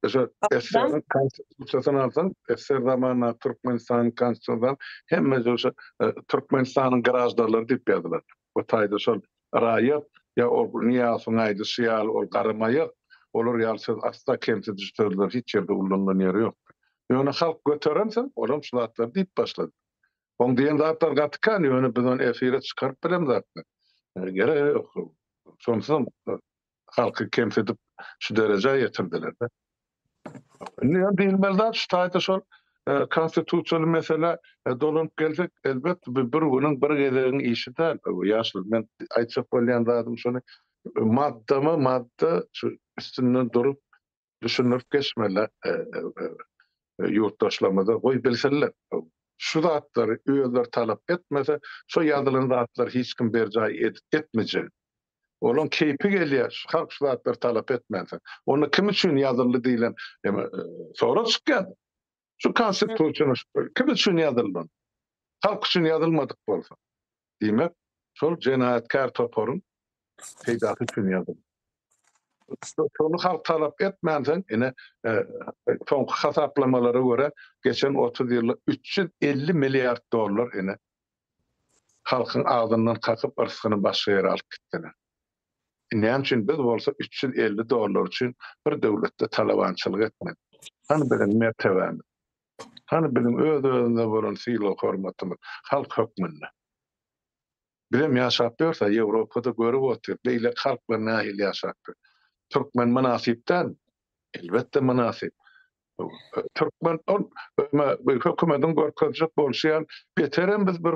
eserin konstitusiyasını alsan, eser zamanına Türkmenistan'ın konstitusiyasından hem Türkmenistan'ın garajdarları dip yazdılar. O tayda şol rayet ya o niyasın aydı siyal ol garamayı olur yalsız asla kemsiz düştürdüler. Hiç yerde ulunlan yeri yok. Yönü halk götürensen olam şulatlar dip başladı. On diyen zatlar gatıkan yönü bizden efire çıkarıp bilem zatlar. Gere yok. Sonrasında halkı kemsedip şu dereceye getirdiler de. Ne bilmezler şu tayda şol konstitusiyon mesela dolunup gelsek elbette bir günün bir gelerin işi değil. Yaşlı ben aytsak bolýan zadım şonu madde şu üstünden durup düşünüp geçmeler yurttaşlamada koy bilseler. Şu zatları üyeler talep etmese şu yazılan zatlar hiç kim bercay etmeyecek. Onun keyfi gelýär. Halk şu zatları talep etmese. Onu kim için yazılı diýilen sonra çıkýar. Şu konstitusiýony kim üçin ýazyldy? Halk üçin ýazylmadyk bolsa. Diýmek, şol jenayatkar toporun peýdaty üçin ýazyldy. Şonu halk talap etmänsen, ine soňky hasaplamalara göre geçen 30 ýylda $350 milliard ine halkyň agzyndan kakyp ırsyny başga ýere alyp gitdiler. Näme üçin biz bolsa $350 üçin bir döwletde talabançylyk etmedi. Hani bilen mertebäni. Hani bilim öz-özüne bolan silo hormatymy halk hökmünde. Bilim ýaşap ýörse Ýewropada görüp otur. Beýle halklar nähil ýaşapdy. Türkmen münasipden elbette münasip. Türkmen hökümetin gorkajak bolşýan beterem biz bir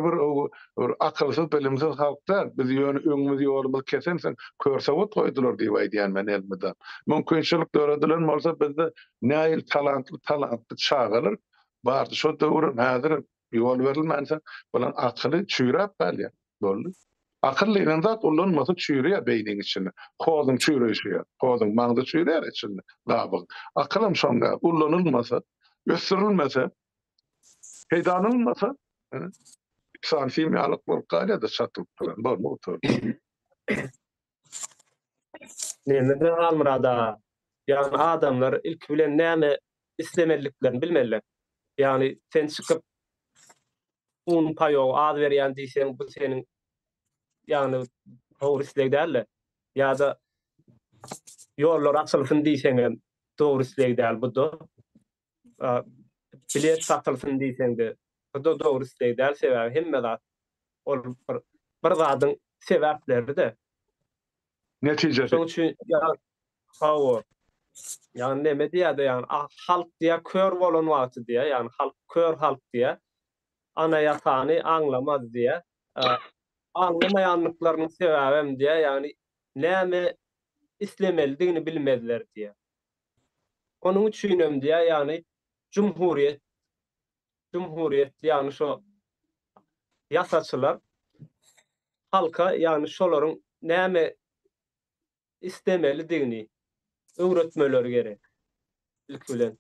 akylsız bilimsiz halklar biz öňümüz ýolumyz kesensen körsewet goýdular diýip aýdýan men elmede. Mümkinçilik döredilen bolsa bizde näil talantly çağalar bardy şu döwrün häzir ýol berilmänse bolan akyly çüýräp belýär. Boldy. Akylly ýan zat ullanmasa çüýrýär beýniň içinde. Kozyň çüýreýär, kozyň maňdy çüýrýär içinde. Labyk. Akylym şonda ullanylmasa, gösterilmese, peýdanylmasa, insan kimýalyk bolup gaýda satyp duran bolmagy. Näme almyrada? Yani adamlar ilk bilen näme islemeliklerini bilmeliler. Yani sen çıkıp un payo ad berýän diýsen bu senin yani doğru isleg değerli. Ya da yollar açılsın diýsen doğru isleg değerli bu da. Bilet satılsın diýsen de bu da doğru isleg değerli sebäbi hemme zat ol bir zadyň sebäpleri de. Netijesi. Şoň üçin hawa yani näme diýär yani halk diýär kör bolan wagty diýär yani halk kör halk diýär. Ana ýatany aňlamaz diýär. Anlamayanlıklarının sebäbim diye yani näme islemeldigini bilmediler diye. Onun üçinem diye yani cumhuriyet yani şu yasaçylar halka yani şolaryň näme islemelidigini öwretmeleri gerek. İlk bilen.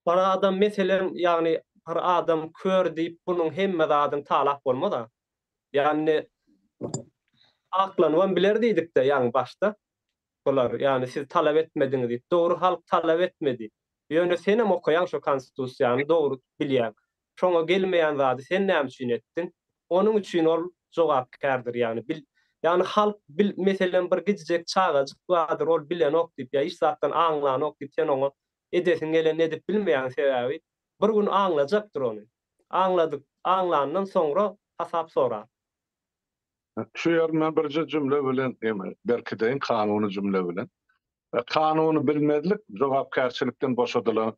Para adam meselen yani para adam kör diýip bunun hemme zadyň talap bolmada. Yani aklanywan biler diýdik de yani başta. Bolar yani siz talep etmediňiz diýip. Dogry halk talep etmedi. Ýöne senem okaýan şu konstitusiýany dogry bilýän. Şoňa gelmeýän zady sen näme üçin etdiň? Onuň üçin ol jogapkärdir yani. Yani halk meselen bir gidjek çağajyk wadyr ol bilen ok diýip ýa iş zatdan aňlan ok diýip sen oňa edesiň gelen edip bilmeýän sebäbi bir gün aňlajakdyr onu. Aňlandan soňra hasap sorar. Şu ýerden birje jümle bilen belki de kanuny jümle bilen. Kanuny bilmezlik jogapkärçilikden boşadylar.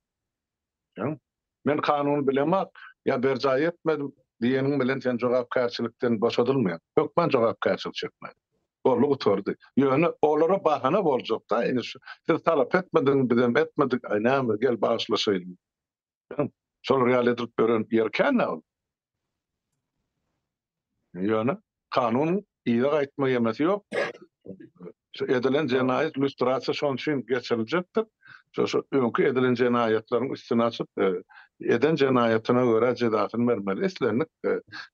Men kanuny bilemok, ya berjay etmedim diýeniň bilen sen jogapkärçilikden boşadylmaýan. Yok ben jogapkärçilik çekmedim. Bolly oturdy. Ýöne olara bahana boljak da, siz talap etmedin, bizem etmedik, näme gel başlaşaýyn. Şol real edip beren ýerken näme? Ýöne kanun ýa gaýtma ýemesi ýok. Şu edilen jenayet lüstrasiýa şoň üçin geçiriljekdir. Şu öňkü edilen jenayetlaryň üstüne açyp eden jenayetyna görä jedatyny bermeli. Eslenip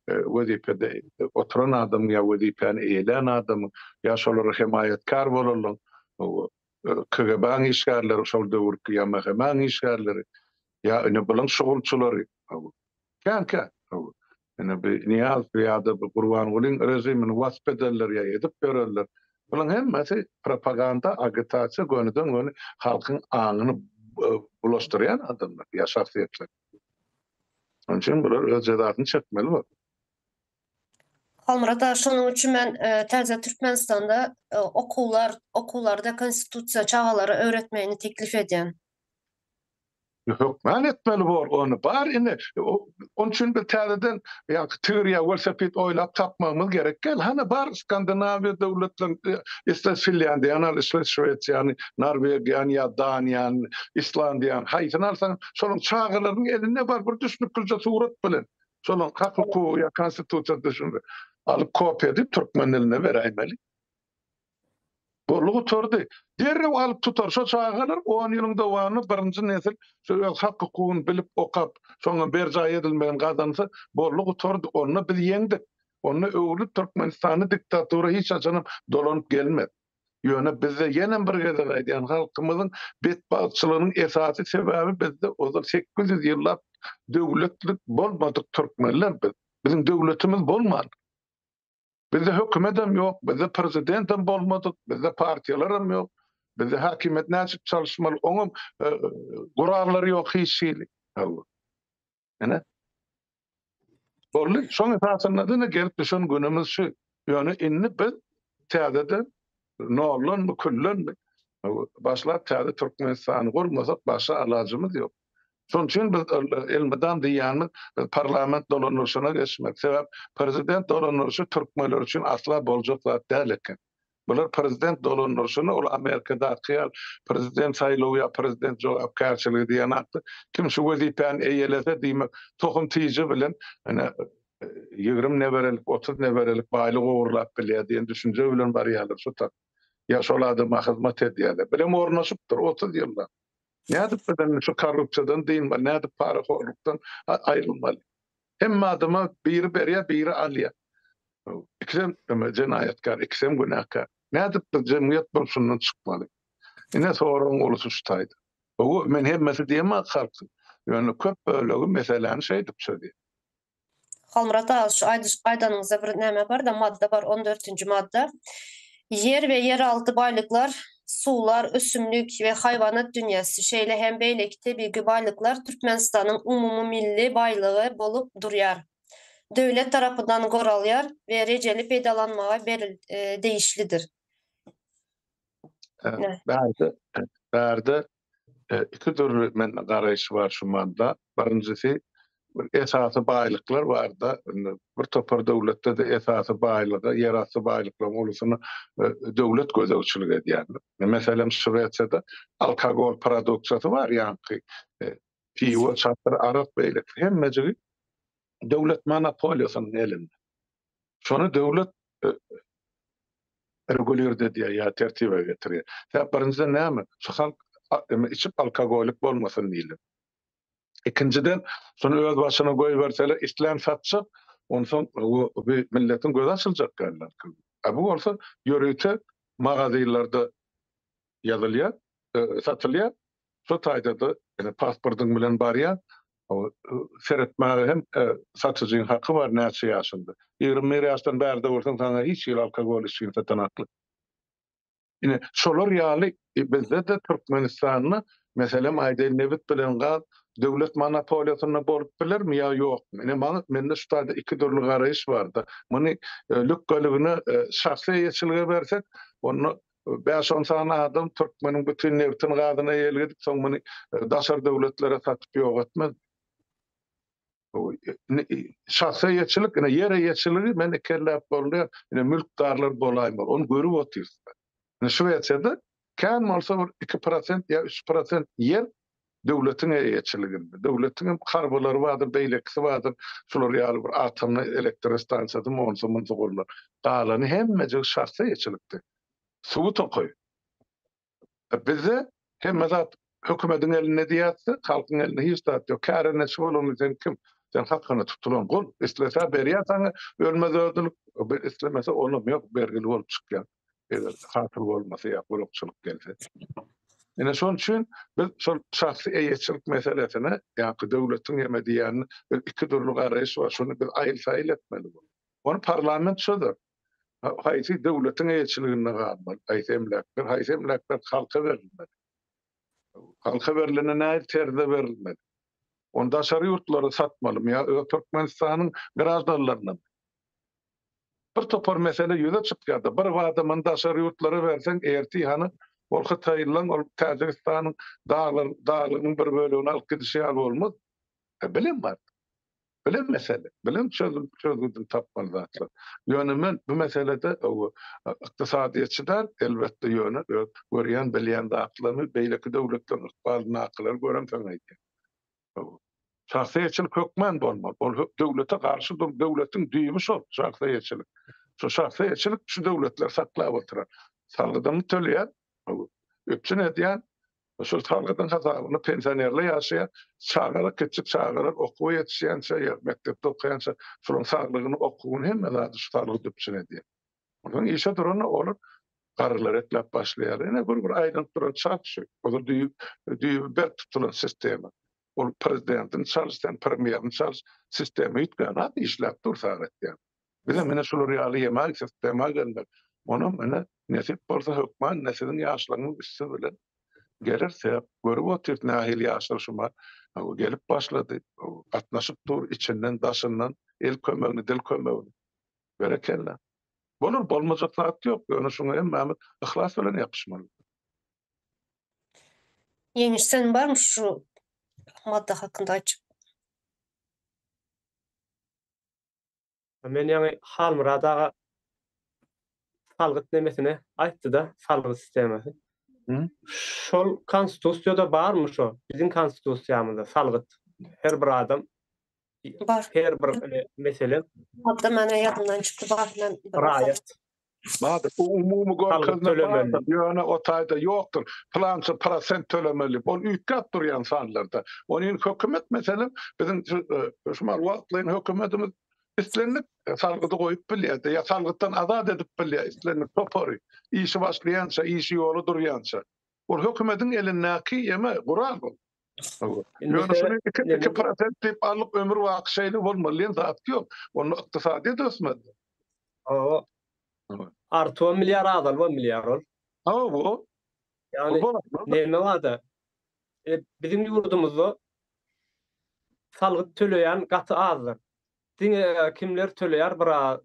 wezipede oturan adam ýa wezipäni eýlen adam ýa şolary himayetkar bolarlar. KGB'nin işgärleri, şol döwürki ya MHM'nin işgärleri, ya ine bilen şogulçulary. Kan. Ine bir Niyaz ýa-da bir Gurbangulyň rejimini wasp ederler ya edip bererler. Bulan hemmesi propaganda, agitasiýa gönüden halkyň aňyny bulaşdyrýan adamlar, ya şahsiýetler. Onun için bular öz jedatyny çekmeli bu. Halmurada şonuň üçin men täze Türkmenistanda okullarda konstitusiýa çağalary öwretmegini teklif edýän. Yok, man etmeli bor onu. Bar ine. Onun için bir täzeden ya teoriýa welosiped oýlap tapmamyz gerek gel. Hana bar Skandinaviýa döwletleri, isle Finlandiýa, isle Şweýtsiýa, Norwegiýa, ýa Daniýa, Islandiýa, haýsyn alsaň, şonuň çağalarynyň elinde bar bir düşnükçe surat bilen. Şonuň hakyky ýa konstitusiýa düşündi. Alyp kopya edip türkmen diline beräýmeli. Bollugy tordy. Derrew alyp tutar. Şo çağalar 10 ýylyň dowamy birinji nesil şo hak hukugyny bilip okap, soňra berjaý edilmeýän gazansa bollugy tordy. Onu biz ýeňdik. Onu öwrüp Türkmenistany diktatura hiç açanyp dolanyp gelmedi. Ýöne bizde ýene bir gede gaýdýan halkymyzyň betbaçylygynyň esasy sebäbi bizde ozal 800 ýyllap döwletlik bolmadyk türkmenler biz. Bizim döwletimiz bolmady. Bizde hökümetem ýok, bizde prezidentem bolmadyk, bizde partiýalaram ýok, bizde hakimiýet näçip çalışmaly, oňum guralary ýok hiçbir. Ene? Bolly, şoň esasynda gelip düşen günümiz şu. Ýöne inni biz täzeden norlan mı küllen mi? Başlap täze Türkmenistany gurmasak başga alajymyz ýok. Şoň üçin biz elmeden diýýänmiz, parlament dolanýaryna geçmek. Sebäp prezident dolanýary türkmenler üçin asla boljak zat däl eken. Bular prezident dolanýaryny ol Amerikada akyal prezident saýlawy ýa prezident jogapkärçiligi diýen atdy. Kim şu wezipäni eýelese diýmek, tohum tiýji bilen 20 neberelik, 30 neberelik baýlyk ogurlap bilýär diýen düşünje bilen barýarlar şu tak. Ya şol adama hyzmat edýärler. Bilen ornaşypdyr 30 ýylda. Nädip bilen şu korrupsiýadan diýin, nädip paraholukdan aýrylmaly. Hemme adama biri berýär, biri alýar. İkisem jenaýatkar, ikisem günahkar. Nädip biz jemgyýet bolşundan çykmaly. Ine soraň olusy şutaýdy. Bu men hemmesi diýemem halkyň. Ýöne köp bölegi meseleni şeýdip söýdi. Halmurada şu aýdanyňyzda bir näme bar da madda bar 14-nji madda. Yer ve yeraltı baylıklar, sular, ösümlük ve hayvanat dünyası şeýle hem beýleki tebii baylıklar Türkmenistanyň umumy milli baýlygy bolup durýar. Döwlet tarapyndan goralýar ve rejeli peýdalanmaga değişlidir. Bärde iki türlü men garaýyş bar şu madda. Birinjisi esasy baýlyklar bar da bir topar döwletde de esasy baýlygy, yerasy baýlyklar ulusyny döwlet gözegçilik edýär. Meselem Şweýtsiýada alkogol produksiýasy bar ýa-ni piwo, çapyr, arak beýlik hemmejigi döwlet monopoliýasynyň elinde. Şonu döwlet regulýar edýär ýa tertibe getirýär. Sebäp birinjide näme? Şu halk içip alkogolik bolmasyn diýilip. İkinciden şonu öz başyna goýup berseler islam satsa, onsoň bir milletin gözi açyljak gaýlar. Bu bolsa ýöreýte magazylarda ýazylýar, satylýar. Şu taýda da pasportyň bilen barýar. Seretmäge hem satyjyň haky bar näçe ýaşynda. 20 ýaşdan bärde bolsaň sana hiç ýyl alkogol içýän satanakly. Ine şolar ýaly bizde de Türkmenistanyny meselem aýdyl nebit bilen gal döwlet monopoliýasyna bolup bilermi ýa ýok? Mende şu taýda iki türlü garaýyş bardy. Muny lükgeliğini şahsy ýeçilige bersek, onu 5-10 sana adam Türkmeniň bütün nebitini gadyna ýelgedip, soň muny daşar döwletlere satyp ýok etmez. Şahsy ýeçilik, ýere ýeçiligi men ikellep bolýar, mülkdarlar bolaýmar. Onu görüp oturýar. Şweýtsiýada kan bolsa 2% ýa 3% yer döwletiň ýeçiliginde. Döwletiň karbolary bardyr, beýlekisi bardyr. Şolar ýaly bir atomly elektr stansiýasy monsumun zogurlar. Galany hemmejik şahsy ýeçilikdi. Suwu tokoy. Bizde hemme zat hökümetiň eline diýýärse, halkyň eline hiç zat ýok. Kärine şolamy sen kim? Sen hakyny tutulan gol. Islese berýär sana ölmez ödülük. Islemese olum ýok, bergili bolup çykýar. hatır bolmasa ýa gurukçylyk gelse. Ene şol üçin biz şol şahsy eýetçilik meselesine ýa-ki döwletiň ýeme diýäni iki türlü garaýyş bar. Şunu biz aýyl-saýyl etmeli bu. Onu parlament şudur. Haýsy döwletiň eýetçiligine galmaly. Haýsy emlekler halka berilmeli. Halka berilene näil terde berilmeli. Onda aşary ýurtlary satmaly ýa Türkmenistanyň garajdalaryna. Bir topar mesele ýüze çykýardy. Bir adamyň daşary ýurtlary berseň erti hany ol Hytaýlan ol Täjikistanyň dağlarynyň bir bölegini alyp gidişi ýaly bolmaz. Bilim bar. Bilim mesele. Bilim çözümini tapmaly zatlar. Ýöne men bu meselede ykdysadyçylar elbetde ýöne görýän bilýän zatlaryny beýleki döwletden ykbalyny aklar görem taňaýdy. Şahsiýetçilik hökmen bolmaly. Ol döwlete garşy döwletiň düými şol şahsiýetçilik. Şu şahsiýetçilik şu döwletler saklap oturar. Salgydan töleýär. Öpçün edýän şu salgydan hasabyny pensionerler ýaşaýar. Çağıra küçük çağıra okuw ýetişýänçe ýa mekdepde okuýança şonuň saglygyny okuwun hemme zady şu salgy öpçün edýär. Onuň işe durany olur garlar etlep başlaýar. Ene bir aýdyň duran çarşy. Ol düýüp ber tutulan sistema. Ol prezidentin çalışan premierin çalış sistemi ýitgän işläp dursa etýär. Bize mene şol real ýemek sistema geldi. Onu mene nesip bolsa hökmen neslin ýaşlaryny üstü bilen gelirse görüp oturup nähili ýaşlar şuma gelip başlady. Gatnaşyp dur içinden daşyndan el kömegini dil kömegini berekella. Bolur bolmajak zat ýok. Ýöne şoňa hem ihlas bilen ýapyşmaly. Ýeňiş sen barmy şu madda hakynda açyp? Men ýa-ni Halmuradaga salgyt nemesine aýtdy-da, salgyt sistemasi. Şol konstitusiýada barmy şo? Bizim konstitusiýamyzda salgyt her bir adam Bar. her bir mesele Hatta mene ýadymdan çykdy bardan. raýat. Bada umumy görkezne tölemeli. ýöne o taýda ýokdur. Plança prosent tölemeli. Bol üýtgäp durýan sanlarda. Onuň hökümet meselem bizim şumal wagtlaryň hökümetimiz islenip salgydy goýup bilýärdi. ýa salgytdan azad edip bilýär. Islenip topary. İşi başlaýança, işi ýoly durýança. Ol hökümetiň elindäki ýeme gural bol. Ýöne şunu 2% diýip alyp ömür wagtşeýli bolmaly. Zat ýok. Onu ykdysady dösmedi. O artı 10 milyar adal 10 milyar ol. Bu. Yani neme wada? Bizim ýurdumyzda salgyt töleýän gaty azdyr. Diňe kimler töleýär bir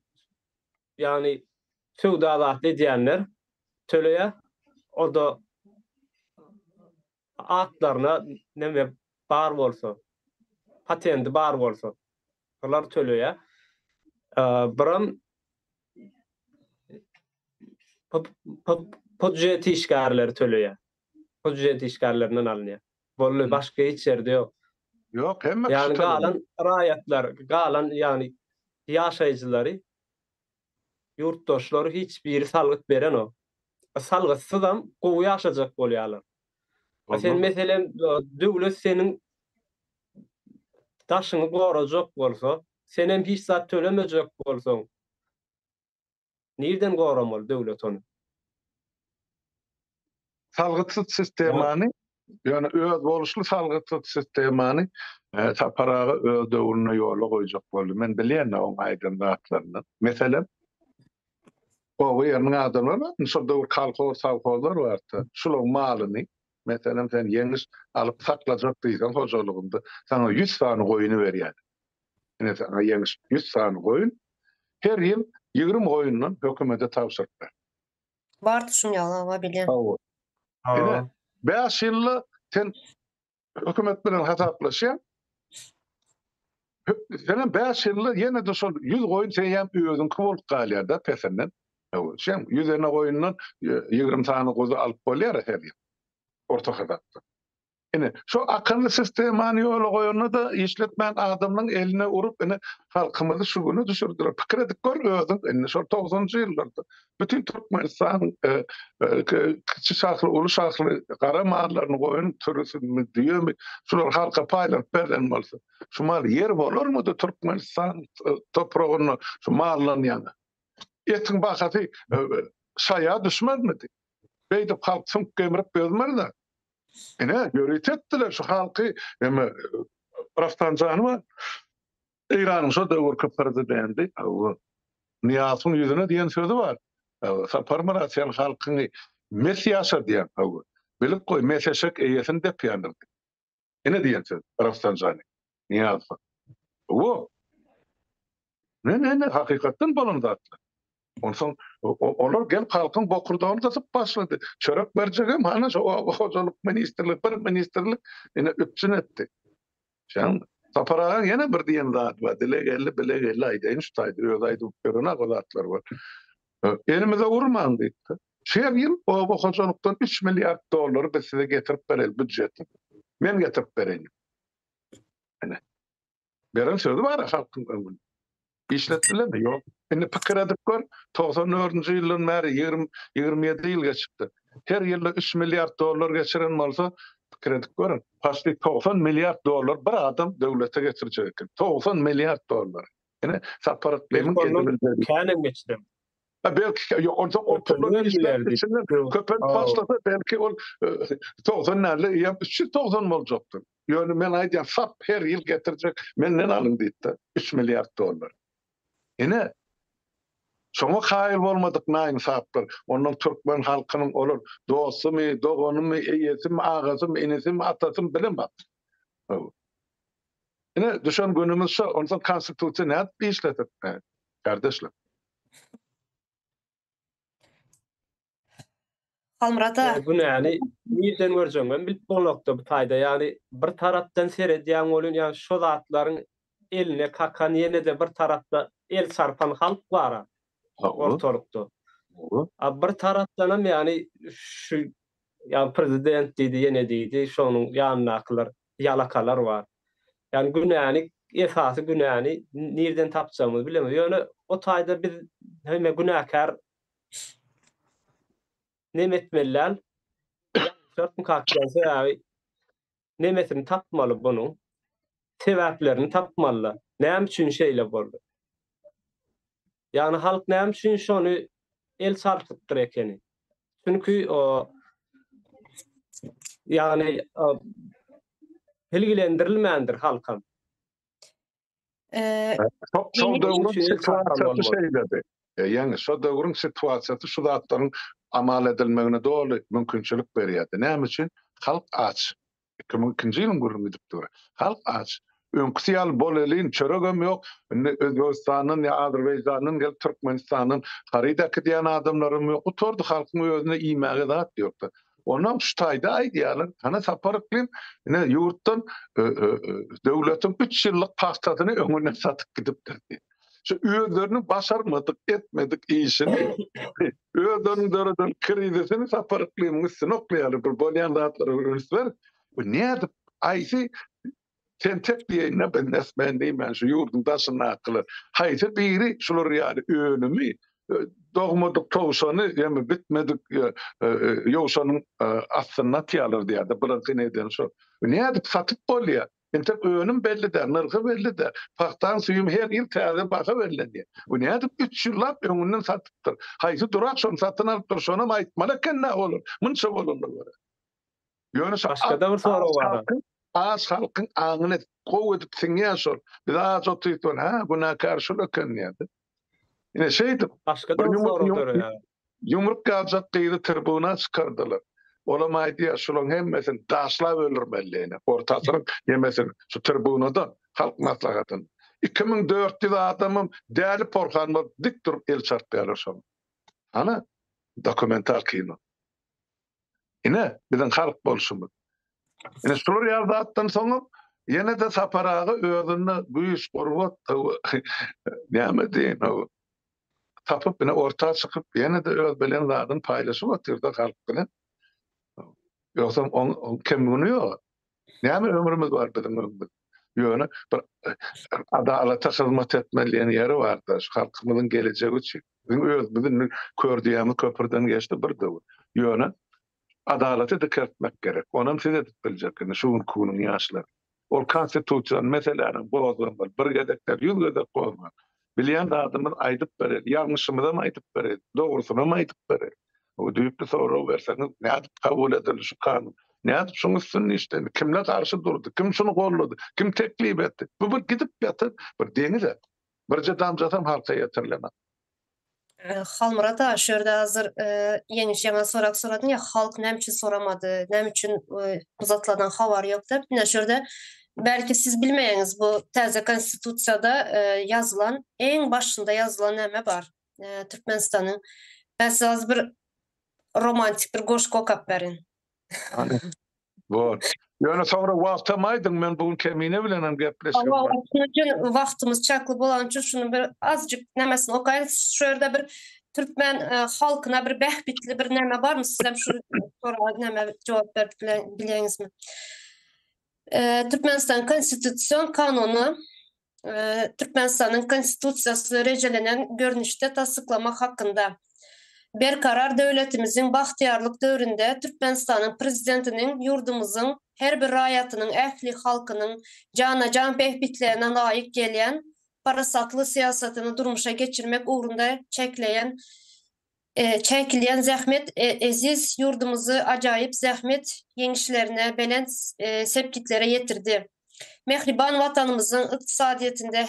yani söwdalar edýänler töleýär. Orada atlaryna neme bar bolsa, patenti bar bolsa, olar töleýär. Biram podjet işgärleri töleýär. Podjet işgärlerinden alınýar. Bolly başga hiç ýerde ýok. Ýok, hemme Yani galan raýatlar, galan yani ýaşaýjylary, ýurtdaşlary hiç biri salgyt beren o. Salgytsızam gowy ýaşajak bolýarlar. Sen meselem döwlet senin daşyny gorajak bolsa, sen hem hiç zat tölemejek bolsaň, nerden goramaly döwlet onu? Salgytsız sistemany, ýöne öz boluşly salgytsız sistemany taparagy öz döwrüne ýola goýjak boldy. Men bilýän o aýdyn zatlaryny. Meselem o ýerniň adamlary, şol döwür kalkol savkozlar bardy. Şolaryň malyny meselem sen ýeňiş alyp saklajak diýsen hojalygynda sana 100 sany goýuny berýär. Ene sana ýeňiş 100 sany goýun her ýyl 20 goýundan hökümete tapşyrdylar. Bardy şuň ýaly bilýän. 5 ýylly sen hökümet bilen hasaplaşýan. Sen 5 ýylly ýene de şol 100 goýun sen ýa özüň kowulyp galýar da pesenden. Sen 100 goýundan 20 sany gozy alyp bolýar her ýyl. Orta hadatda. Ene şu akıllı sistemany ýola goýany da işletmän adamyň eline urup ene halkymyzy şu güni düşürdiler. Pikir edip gör özüň ene şu 90-njy ýyllarda bütün Türkmenistan kiçi şahly, uly şahly gara mallaryny goýun türüsini diýemi şular halka paýlap berden bolsa. Şu mal ýer bolurmudy Türkmenistan topragyny şu mallaryny ýa. Etiň bahaty şaya düşmezmedi. Beýdip halk sımk gemirip bezmer da. Ene ýöret etdiler şu halky, eme Rafsanjany var. İran'ın şu döwür prezidenti, Niýazyň ýüzüne diýen sözü var. Sapar Maratsiýan halkyny mesiyasa diýen. Bilip goý, mesiyasek eýesini dep ýandyr. Ene diýen söz Rafsanjany. Niýazy. O. Ne hakykatdan bolan zatlar. Onsoň olar gelip halkyň bokurdagyny tasyp başlady. Çörek berjegem hana şu hojalyk ministerlik ene öpsün etdi. Şan Saparagan yana bir diýen zat bar. Dilegelli bilegelli aýdaýyn şu taýdy öýdaýdy görüne zatlar bar. Elimize urman diýdi. Şeýer ýyl o hojalykdan 3 milliard dollar biz size getirip berel büdjeti. Men getirip berelim. Ene. Beren sözü bar halkyň öňünde. İşletdiler mi? Yok. Şimdi pikir edip gör, 94-nji ýylyň bäri 27 ýyl geçipdi. Her ýylda 3 milliard dollar geçiren bolsa, pikir edip görün. Pasly 90 milliard dollar bir adam döwlete geçirjek eken. 90 milliard dollar. Ene saparatlaryň kendini Känem geçirim. Belki o pullar işletmişler. Köpen başlasa belki ol 90 näle ýa 90 boljakdyr. Ýöne men aýdýan sap her ýyl getirjek. Menden alın diýdi. 3 milliard dollar. Ene şoňa haýyr bolmadyk näin saplar. Ondan türkmen halkynyň olur dostumy, doganymy, eýesimi, agasym, enesimi, atasym bilemez. Ene düşen günümüz şu, ondan konstitusiýa näde işletip? Kardeşler. Halmurata. Bu yani birden görjegem bilip bolmakda bu taýda. Yani bir tarapdan seredýän bolun, yani şo zatlaryň eline kakan ýene de bir tarapda el sarpan halk bar. Ortalykda. Bir tarapdan hem yani şu yani prezident diýdi, ýene diýdi, şonuň ýanynakylar, ýalakalar bar. Yani günäni esasy günäni nerden tapjamyzy bilemem. Ýöne o taýda biz hemme günäkär nemetmeler şart mukakkansa ýa-ni nemetini tapmaly bunuň sebäplerini tapmaly. Näme üçin şeýle boldy? Yani halk näme üçin şonu el sarpypdyr ekeni? Çünki o yani helgilendirilmändir halkam. Şol döwrüň situasiýasy şeýledi. Yani şol döwrüň situasiýasy şu zatlaryň amal edilmegine dolu mümkinçilik berýärdi. Näme üçin? Halk aç. 2002-nji ýylyň gürründipdir. Halk aç. Öňküsiýal bolelin çöregem ýok. Özbekistanyň ýa Azerbaýjanyň gel Türkmenistanyň harydaky diýen adamlarym ýok. Oturdy halkyň özüne iýmäge zat ýokdy. Ondan şu taýda aýdýarlar, hana saparykly ine ýurtdan döwletiň 3 ýyllyk pastatyny öňüne satyp gidipdir. Şu özlerini başarmadık, etmedik işini. Özlerinin krizisini saparıklıyım, üstüne oklayalım. Bir bolyan zatları ürünsüler. Bu ne edip? Aysi sen tek diyeyine ben nesmen deyim ben şu yurdun taşına akılır. Hayse biri şular yani önümü doğmadık toğuşanı yani bitmedik yoğuşanın aslında tiyalır diye de bırakın eden şu. Ne edip satıp bol ya. Entek önüm belli der, nırgı belli der. Paktan suyum her yıl təze baka belli diye. Bu ne edip 3 yıllap önünden satıptır. Haysi durak şonu satın alıptır, şonu aytmalaken ne olur? Mınça olurlar böyle. Başka da bir soru var. Az halkın ağını kov edip sinye sor. Bir daha az otuydun, buna karşılık keniydi. Yine şeydi. Başka da bir soru var. Yumruk gazak kıydı tribuna çıkardılar. Olamaydı ya şunun hemmesin daşla öldürmeliğine. Ortasının yemesin şu tribunada halk maslahatın. 2004'de adamım değerli porkanma dik durup el çarpıyalır şunu. Ana dokumental kino. Yine bizim halk bolşumuz. Yine şunu yazdattan sonra yine de saparağı özünde bu iş korvat ne deyin o. Tapıp yine ortaya çıkıp yine de özbelen zadın paylaşım atırdı halk bilen. Yoksa on kimliğini yok. Näme ömrümüz var bizim ömrümüz. Ýöne bir adalata hyzmat etmeliýän ýeri bardy. Şu halkymyzyň gelejegi üçin. Bizim kördüýämiz köprüden geçdi bir döwür. Ýöne adalaty dikertmek gerek. Onam size biljekini şu günüň ýaşlary. Ol konstitusiýa meselelerini bozulmaly. Bir gedekler, 100 gedek bozulmaly. Bilýän adamyz aýdyp berer, ýalňyşymy da aýdyp berer, dogrusyny aýdyp berer. O düýpli soraw berseňiz, näde kabul edildi şu kanun? Näde şuň üstünde işlendi? Kimle garşy durdy? Kim şunu gollady? Kim teklip etdi? Bu bir gidip ýatyp bir deňize. Birje damjatam halka ýetirlemez. Halmura da şöyle hazır ýeňe sorak soradın ya, halk näme üçin soramadı, näme üçin bu zatlardan habar ýok dep. Ine şöyle belki siz bilmeýäňiz, bu täze konstitusiýada ýazylan, en başynda ýazylan näme bar? Türkmenistanyň esas bir romantik bir goşky okap berin. Hani bu. Ýöne sonra wagtamaýdyň, men bugün kemine bilenem gepleşip. Ama üçin wagtymyz çakly bolan üçin şunu bir azjyk nämesini okaýyn. Şurada bir Türkmen halkyna bir behbitli bir näme barmy? Siz hem şu sora näme jogap berip bilýäňizmi? Türkmenistan konstitusiýon kanunu Türkmenistanyň konstitusiýasy rejelenen görnüşde tasdiklamak hakynda. Berkarar döwletimiziň bahtiýarlyk döwründe Türkmenistanyň prezidentiniň ýurdumyzyň her bir raýatynyň, ähli halkynyň jana-jan behbitlerine laýyk gelýän parasatly siýasatyny durmuşa geçirmek ugrunda çekilýän zähmet eziz ýurdumyzy ajaýyp zähmet ýeňişlerine, belent sepkitlere ýetirdi. Mehriban watanymyzyň ykdysadyýetinde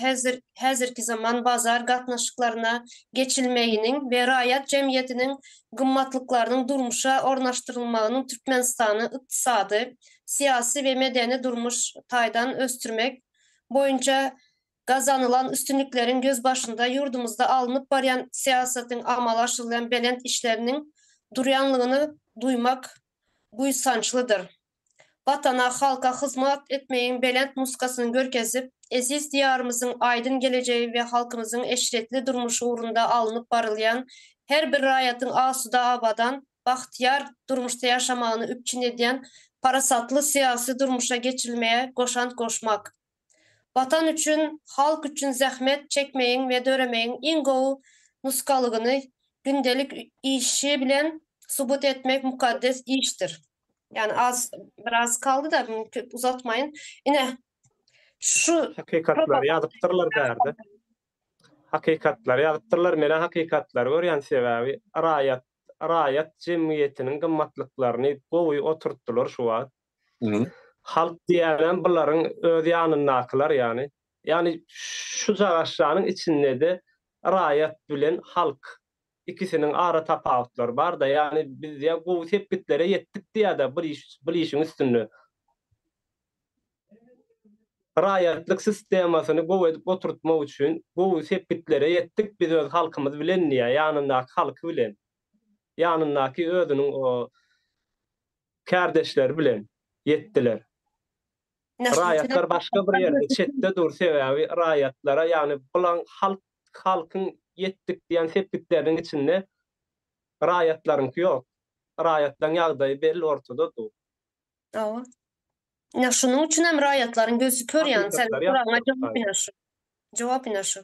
häzirki zaman bazar gatnaşyklaryna geçilmeýiniň we raýat jemgyýetiniň gymmatlyklarynyň durmuşa ornaşdyrylmagynyň Türkmenistany ykdysady, siýasy we medeni durmuş taýdan östürmek boýunça gazanylan üstünlikleriň göz başynda ýurdumyzda alınıp barýan siýasatyň amala aşyrylan belent işleriniň durýanlygyny duýmak buýsançlydyr. Vatana, halka hyzmat etmeýin belent muskasyny görkezip, eziz diyarımızın aydın geleceği ve halkımızın eşretli durmuşu uğrunda alınıp barılyan her bir raýatyň asuda abadan, bahtiyar durmuşda yaşamagyny üpçün edýän parasatly siýasy durmuşa geçirilmeye goşant goşmak. Vatan üçün, halk üçün zähmet çekmeýin we döremeýin iň gowy nuskalygyny gündelik işi bilen subut etmek mukaddes iştir. Yani biraz kaldı da uzatmayın. Yine şu hakikatlar ýazypdyrlar därdi. Hakikatlar ýazypdyrlar, mene hakikatlar görýän sebäbi raýat jemgyýetiniň gymmatlyklaryny gowy oturtdylar şu wagt. Halk diýälen bularyň öz ýanynakylar ýani. Ýani şu jagaşlanyň içinde de raýat bilen halk ikisinin ara tapawutlar bar da, yani biz ya gowy sepkitlere ýetdik diýär-de bir işin üstünde. Raýatlyk sistemasyny gowy edip oturtmak üçin gowy sepkitlere ýetdik biz öz halkymyz bilen diýär, ýanynaky halky bilen. Ýanynaky özüniň o kardeşleri bilen ýetdiler. Raýatlar başga bir ýerde çetde dur sebäbi raýatlara, ýani bulan halkyň ýetdik diýen sepkitleriň içinde raýatlaryňky ýok. Raýatlaryň ýagdaýy belli ortada dur. Awa. Ya şunun üçin hem raýatlaryň gözü kör ýani sen soraňa jogap ina şu.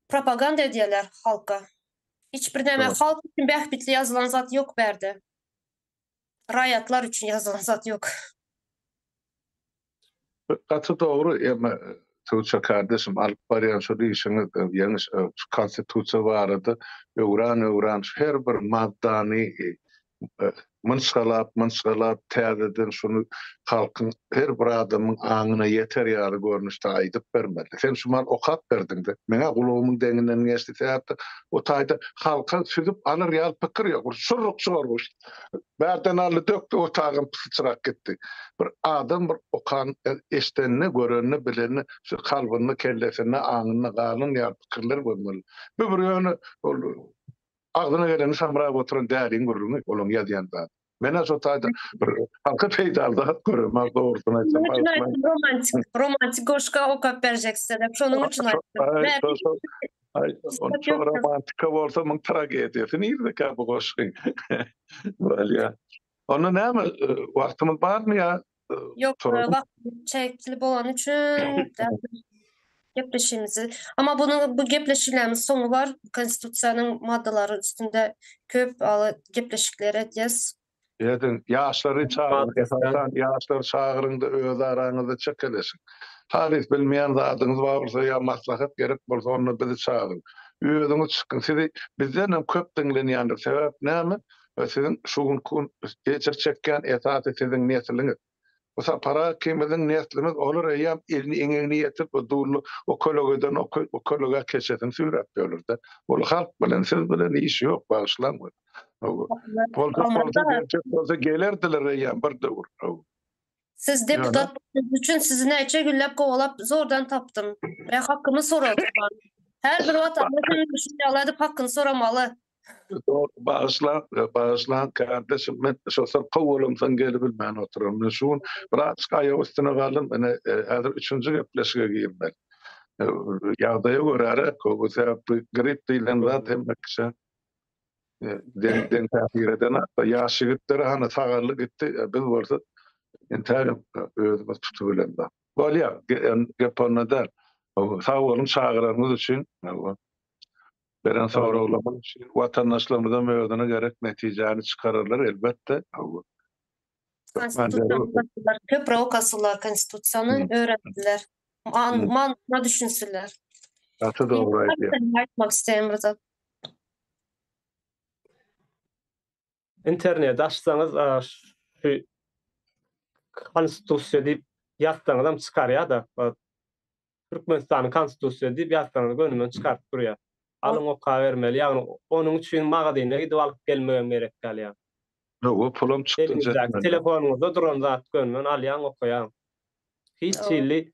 Propaganda edýärler halka. Hiçbir näme halk üçin behbitli ýazylan zat ýok berde. Raýatlar üçin ýazylan zat ýok. Gatı doğru, Tuğçe kardeşim alıp barýan şu diýişiňiz ýani konstitusiýa barady. Öwran her bir maddany mınşgalap täzeden şunu halkyň her bir adamyň aňyna ýeter ýaly görnüşde aýdyp bermeli. Sen şumal okap berdiňde. Meňe gulawymyň deňinden geçdi täzede. O taýda halka süzüp alır ýaly pikir ýok. Şurruk sormuş. Berden aly dökdi, o tagym pyçyrak gitdi. Bir adam bir okan eşdenini, görenini, bileni, şu kalbyny, kellesini, aňyny galyn ýaly pikirler bolmaly. Bu bir ýöne aglyna geleni samrap oturan däriň görüňi olaň ýazýanda. Mene şu taýda bir halka peýdaldyk görmez dogrusyny aýtsam. Romantik goşka okap berjekse de şonuň üçin aýtdym. Çok romantika bolsa muň tragediýasy nirde bu goşky. Bolýa. Onu näme wagtymyz barmy ýa? Yok, wagt çekili bolan üçin gepleşimizi. Ama bu gepleşilerimiz sonu var. Konstitusiýanyň maddalary üstünde köp gepleşikler edýäs. Ýa-da ýaşlary çağırın, Maddesden. esasan ýaşlar çağırynda öz araňyzda çekeleşin. Halis bilmeýän zadyňyz bolsa ýa maslahat gerek bolsa onu bizi çağırın. Özüňiz çykyn. Sizi bizden hem köp diňlenýändir. Sebäp näme? Sizin şu gün geçir çekken esasy sizin nesliňiz. Osa para kimizin neslimiz olur eýam elini eňeňine ýetip o durlu o kologadan o kologa keçetin süret bolurda. Ol halk bilen siz bilen işi ýok başlan. Polsa gelerdiler eýam bir dowr. Siz deputat üçün sizi näçe güllep gowalap zordan tapdym. Ve hakkymı soradım. Her bir vatandaşın düşünýärler hakkını soramaly. Bağışlan kardeşim, ben şosal qowulumsan gelip bilmän oturam. Şuň biraz gaýa üstüne galym, ene häzir 3-nji gepleşige giýim ben. Ýagdaýa görä, bu sebäpli grip diýilen zat hemmekçe den täsir eden ýaş ýigitler hany sagarlyk gitdi, biz bolsa entärim özümiz tutup bilen da. Bolýa, gep ondan. Sag bolun çağıranymyz üçin beren soraglamalar üçin watandaşlarymyzdan möwdüne gerek netijäni çykararlar elbetde. Konstitusiýanyň köp okasylar konstitusiýany öğrendiler. Manma düşünsünler. Atı dogry aýdýar. Aýtmak isteýim Rızat. İnternet açsanız şu konstitusiýa diýip ýazsaňyzam çykarýar da. Türkmenistanyň konstitusiýa diýip ýazsaňyz gönümen çykaryp durýar. Alyň oka bermeli. Ýagny onuň üçin magadyna gidip alyp gelmegem gerek galýar. O pulum çykdy. Telefonunuzda duran zat gönümen alýan okaýan. Hiç çili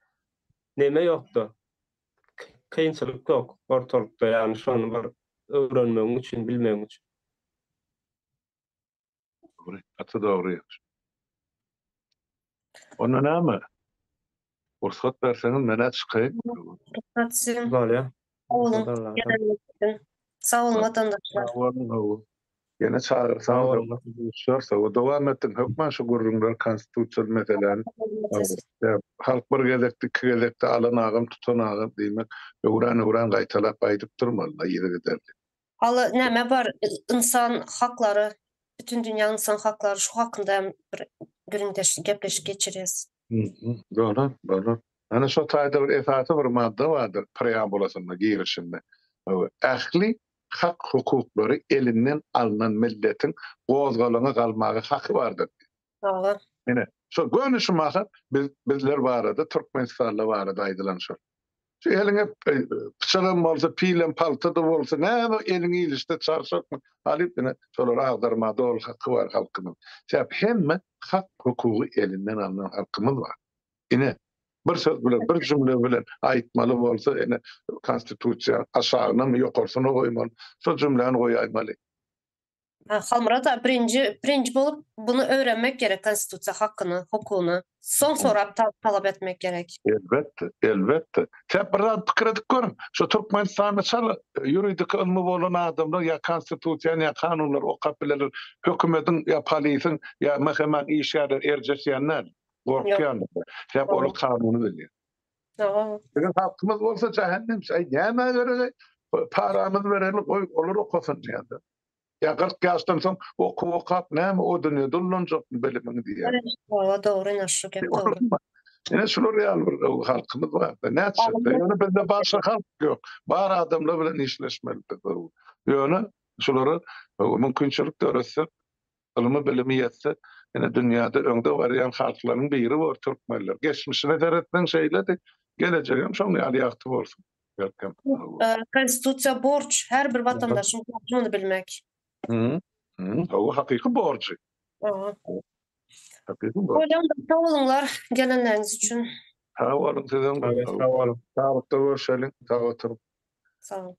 neme ýokdy. Kynçylyk ýok ortalykda, ýani şonu bir öwrenmek üçin, bilmek üçin. Atı dogry. Ona näme? Ursat berseňiz mene çykaýyn. Bolýar. Sağ olun vatandaşlar. Yine çağırsan şorsa o dowam etdiň hökman şu gurrunlar konstitusiýal meselelerni halk bir gezekde iki gezekde alan agam tutan agam diýmek öwran gaýtalap aýdyp durmaly ýere giderli. Haly näme bar insan hakları, bütün dünýä insan hakları şu hakynda bir güründeşlik gepleşip geçiriz. Doğru. Ana şu taýda bir esasy bir madda bardyr preambulasynda girişinde. Ähli hak hukuklary elinden alınan milletin gozgalyňa galmagy haky bardyr. Doğru. Ene şu gönüşmagy bizler barada Türkmenistanly barada aýdylan şu. Şu eliňe pıçalym bolsa, pilen paltada bolsa, näme eliňe ilişde çarşak mı? Alyp ene şolar agdarmada ol haky bar halkynyň. Sebäp hemme hak hukuky elinden alınan halkymyz bar. Ene bir söz bilen, bir jümle bilen aýtmaly bolsa, ene konstitusiýa aşagyna mı ýokarsyna goýmaly. Şu jümleni goýaýmaly. Halmara da birinci bolup bunu öğrenmek gerek konstitusiýa hakkını, hukuny. Son sorap talap etmek gerek. Elbette. Sen bir pikir edip görün. Şu Türkmenistan'da çal yuridik ilmi bolan adamlar ya konstitusiýa ya kanunlar okap bileler. Hökümetin ya polisin ya mahkemen işgärler erjeşýänler. Gorkýan. Sen ol kanuny bilýär. Bizim halkymız bolsa cehennem şey näme göre paramyz berelim olur okasyn diýär. Ya 40 ýaşdan soň okap näme o dünýede ullanjak bilimini diýär. Doğru, naşy gep doğru. Ene şunu real bir halkymız var. Näçe? Ýöne bizde başga halk ýok. Bar adamlar bilen işleşmeli. Ýöne şolary mümkinçilik döretse, ilmi bilimi ýetse, ene dünýäde öňde barýan halklaryň biri bar türkmenler. Geçmişine deretden şeýledi, gelejegim şoňy ýaly bolsun. Konstitusiýa borç, her bir vatandaşyň borcunu bilmek. O hakyky borç. Hocam sağ olunlar gelenleriniz için. Sağ olun sizin. Sağ olun. Sağ olun. Sağ olun. Sağ olun.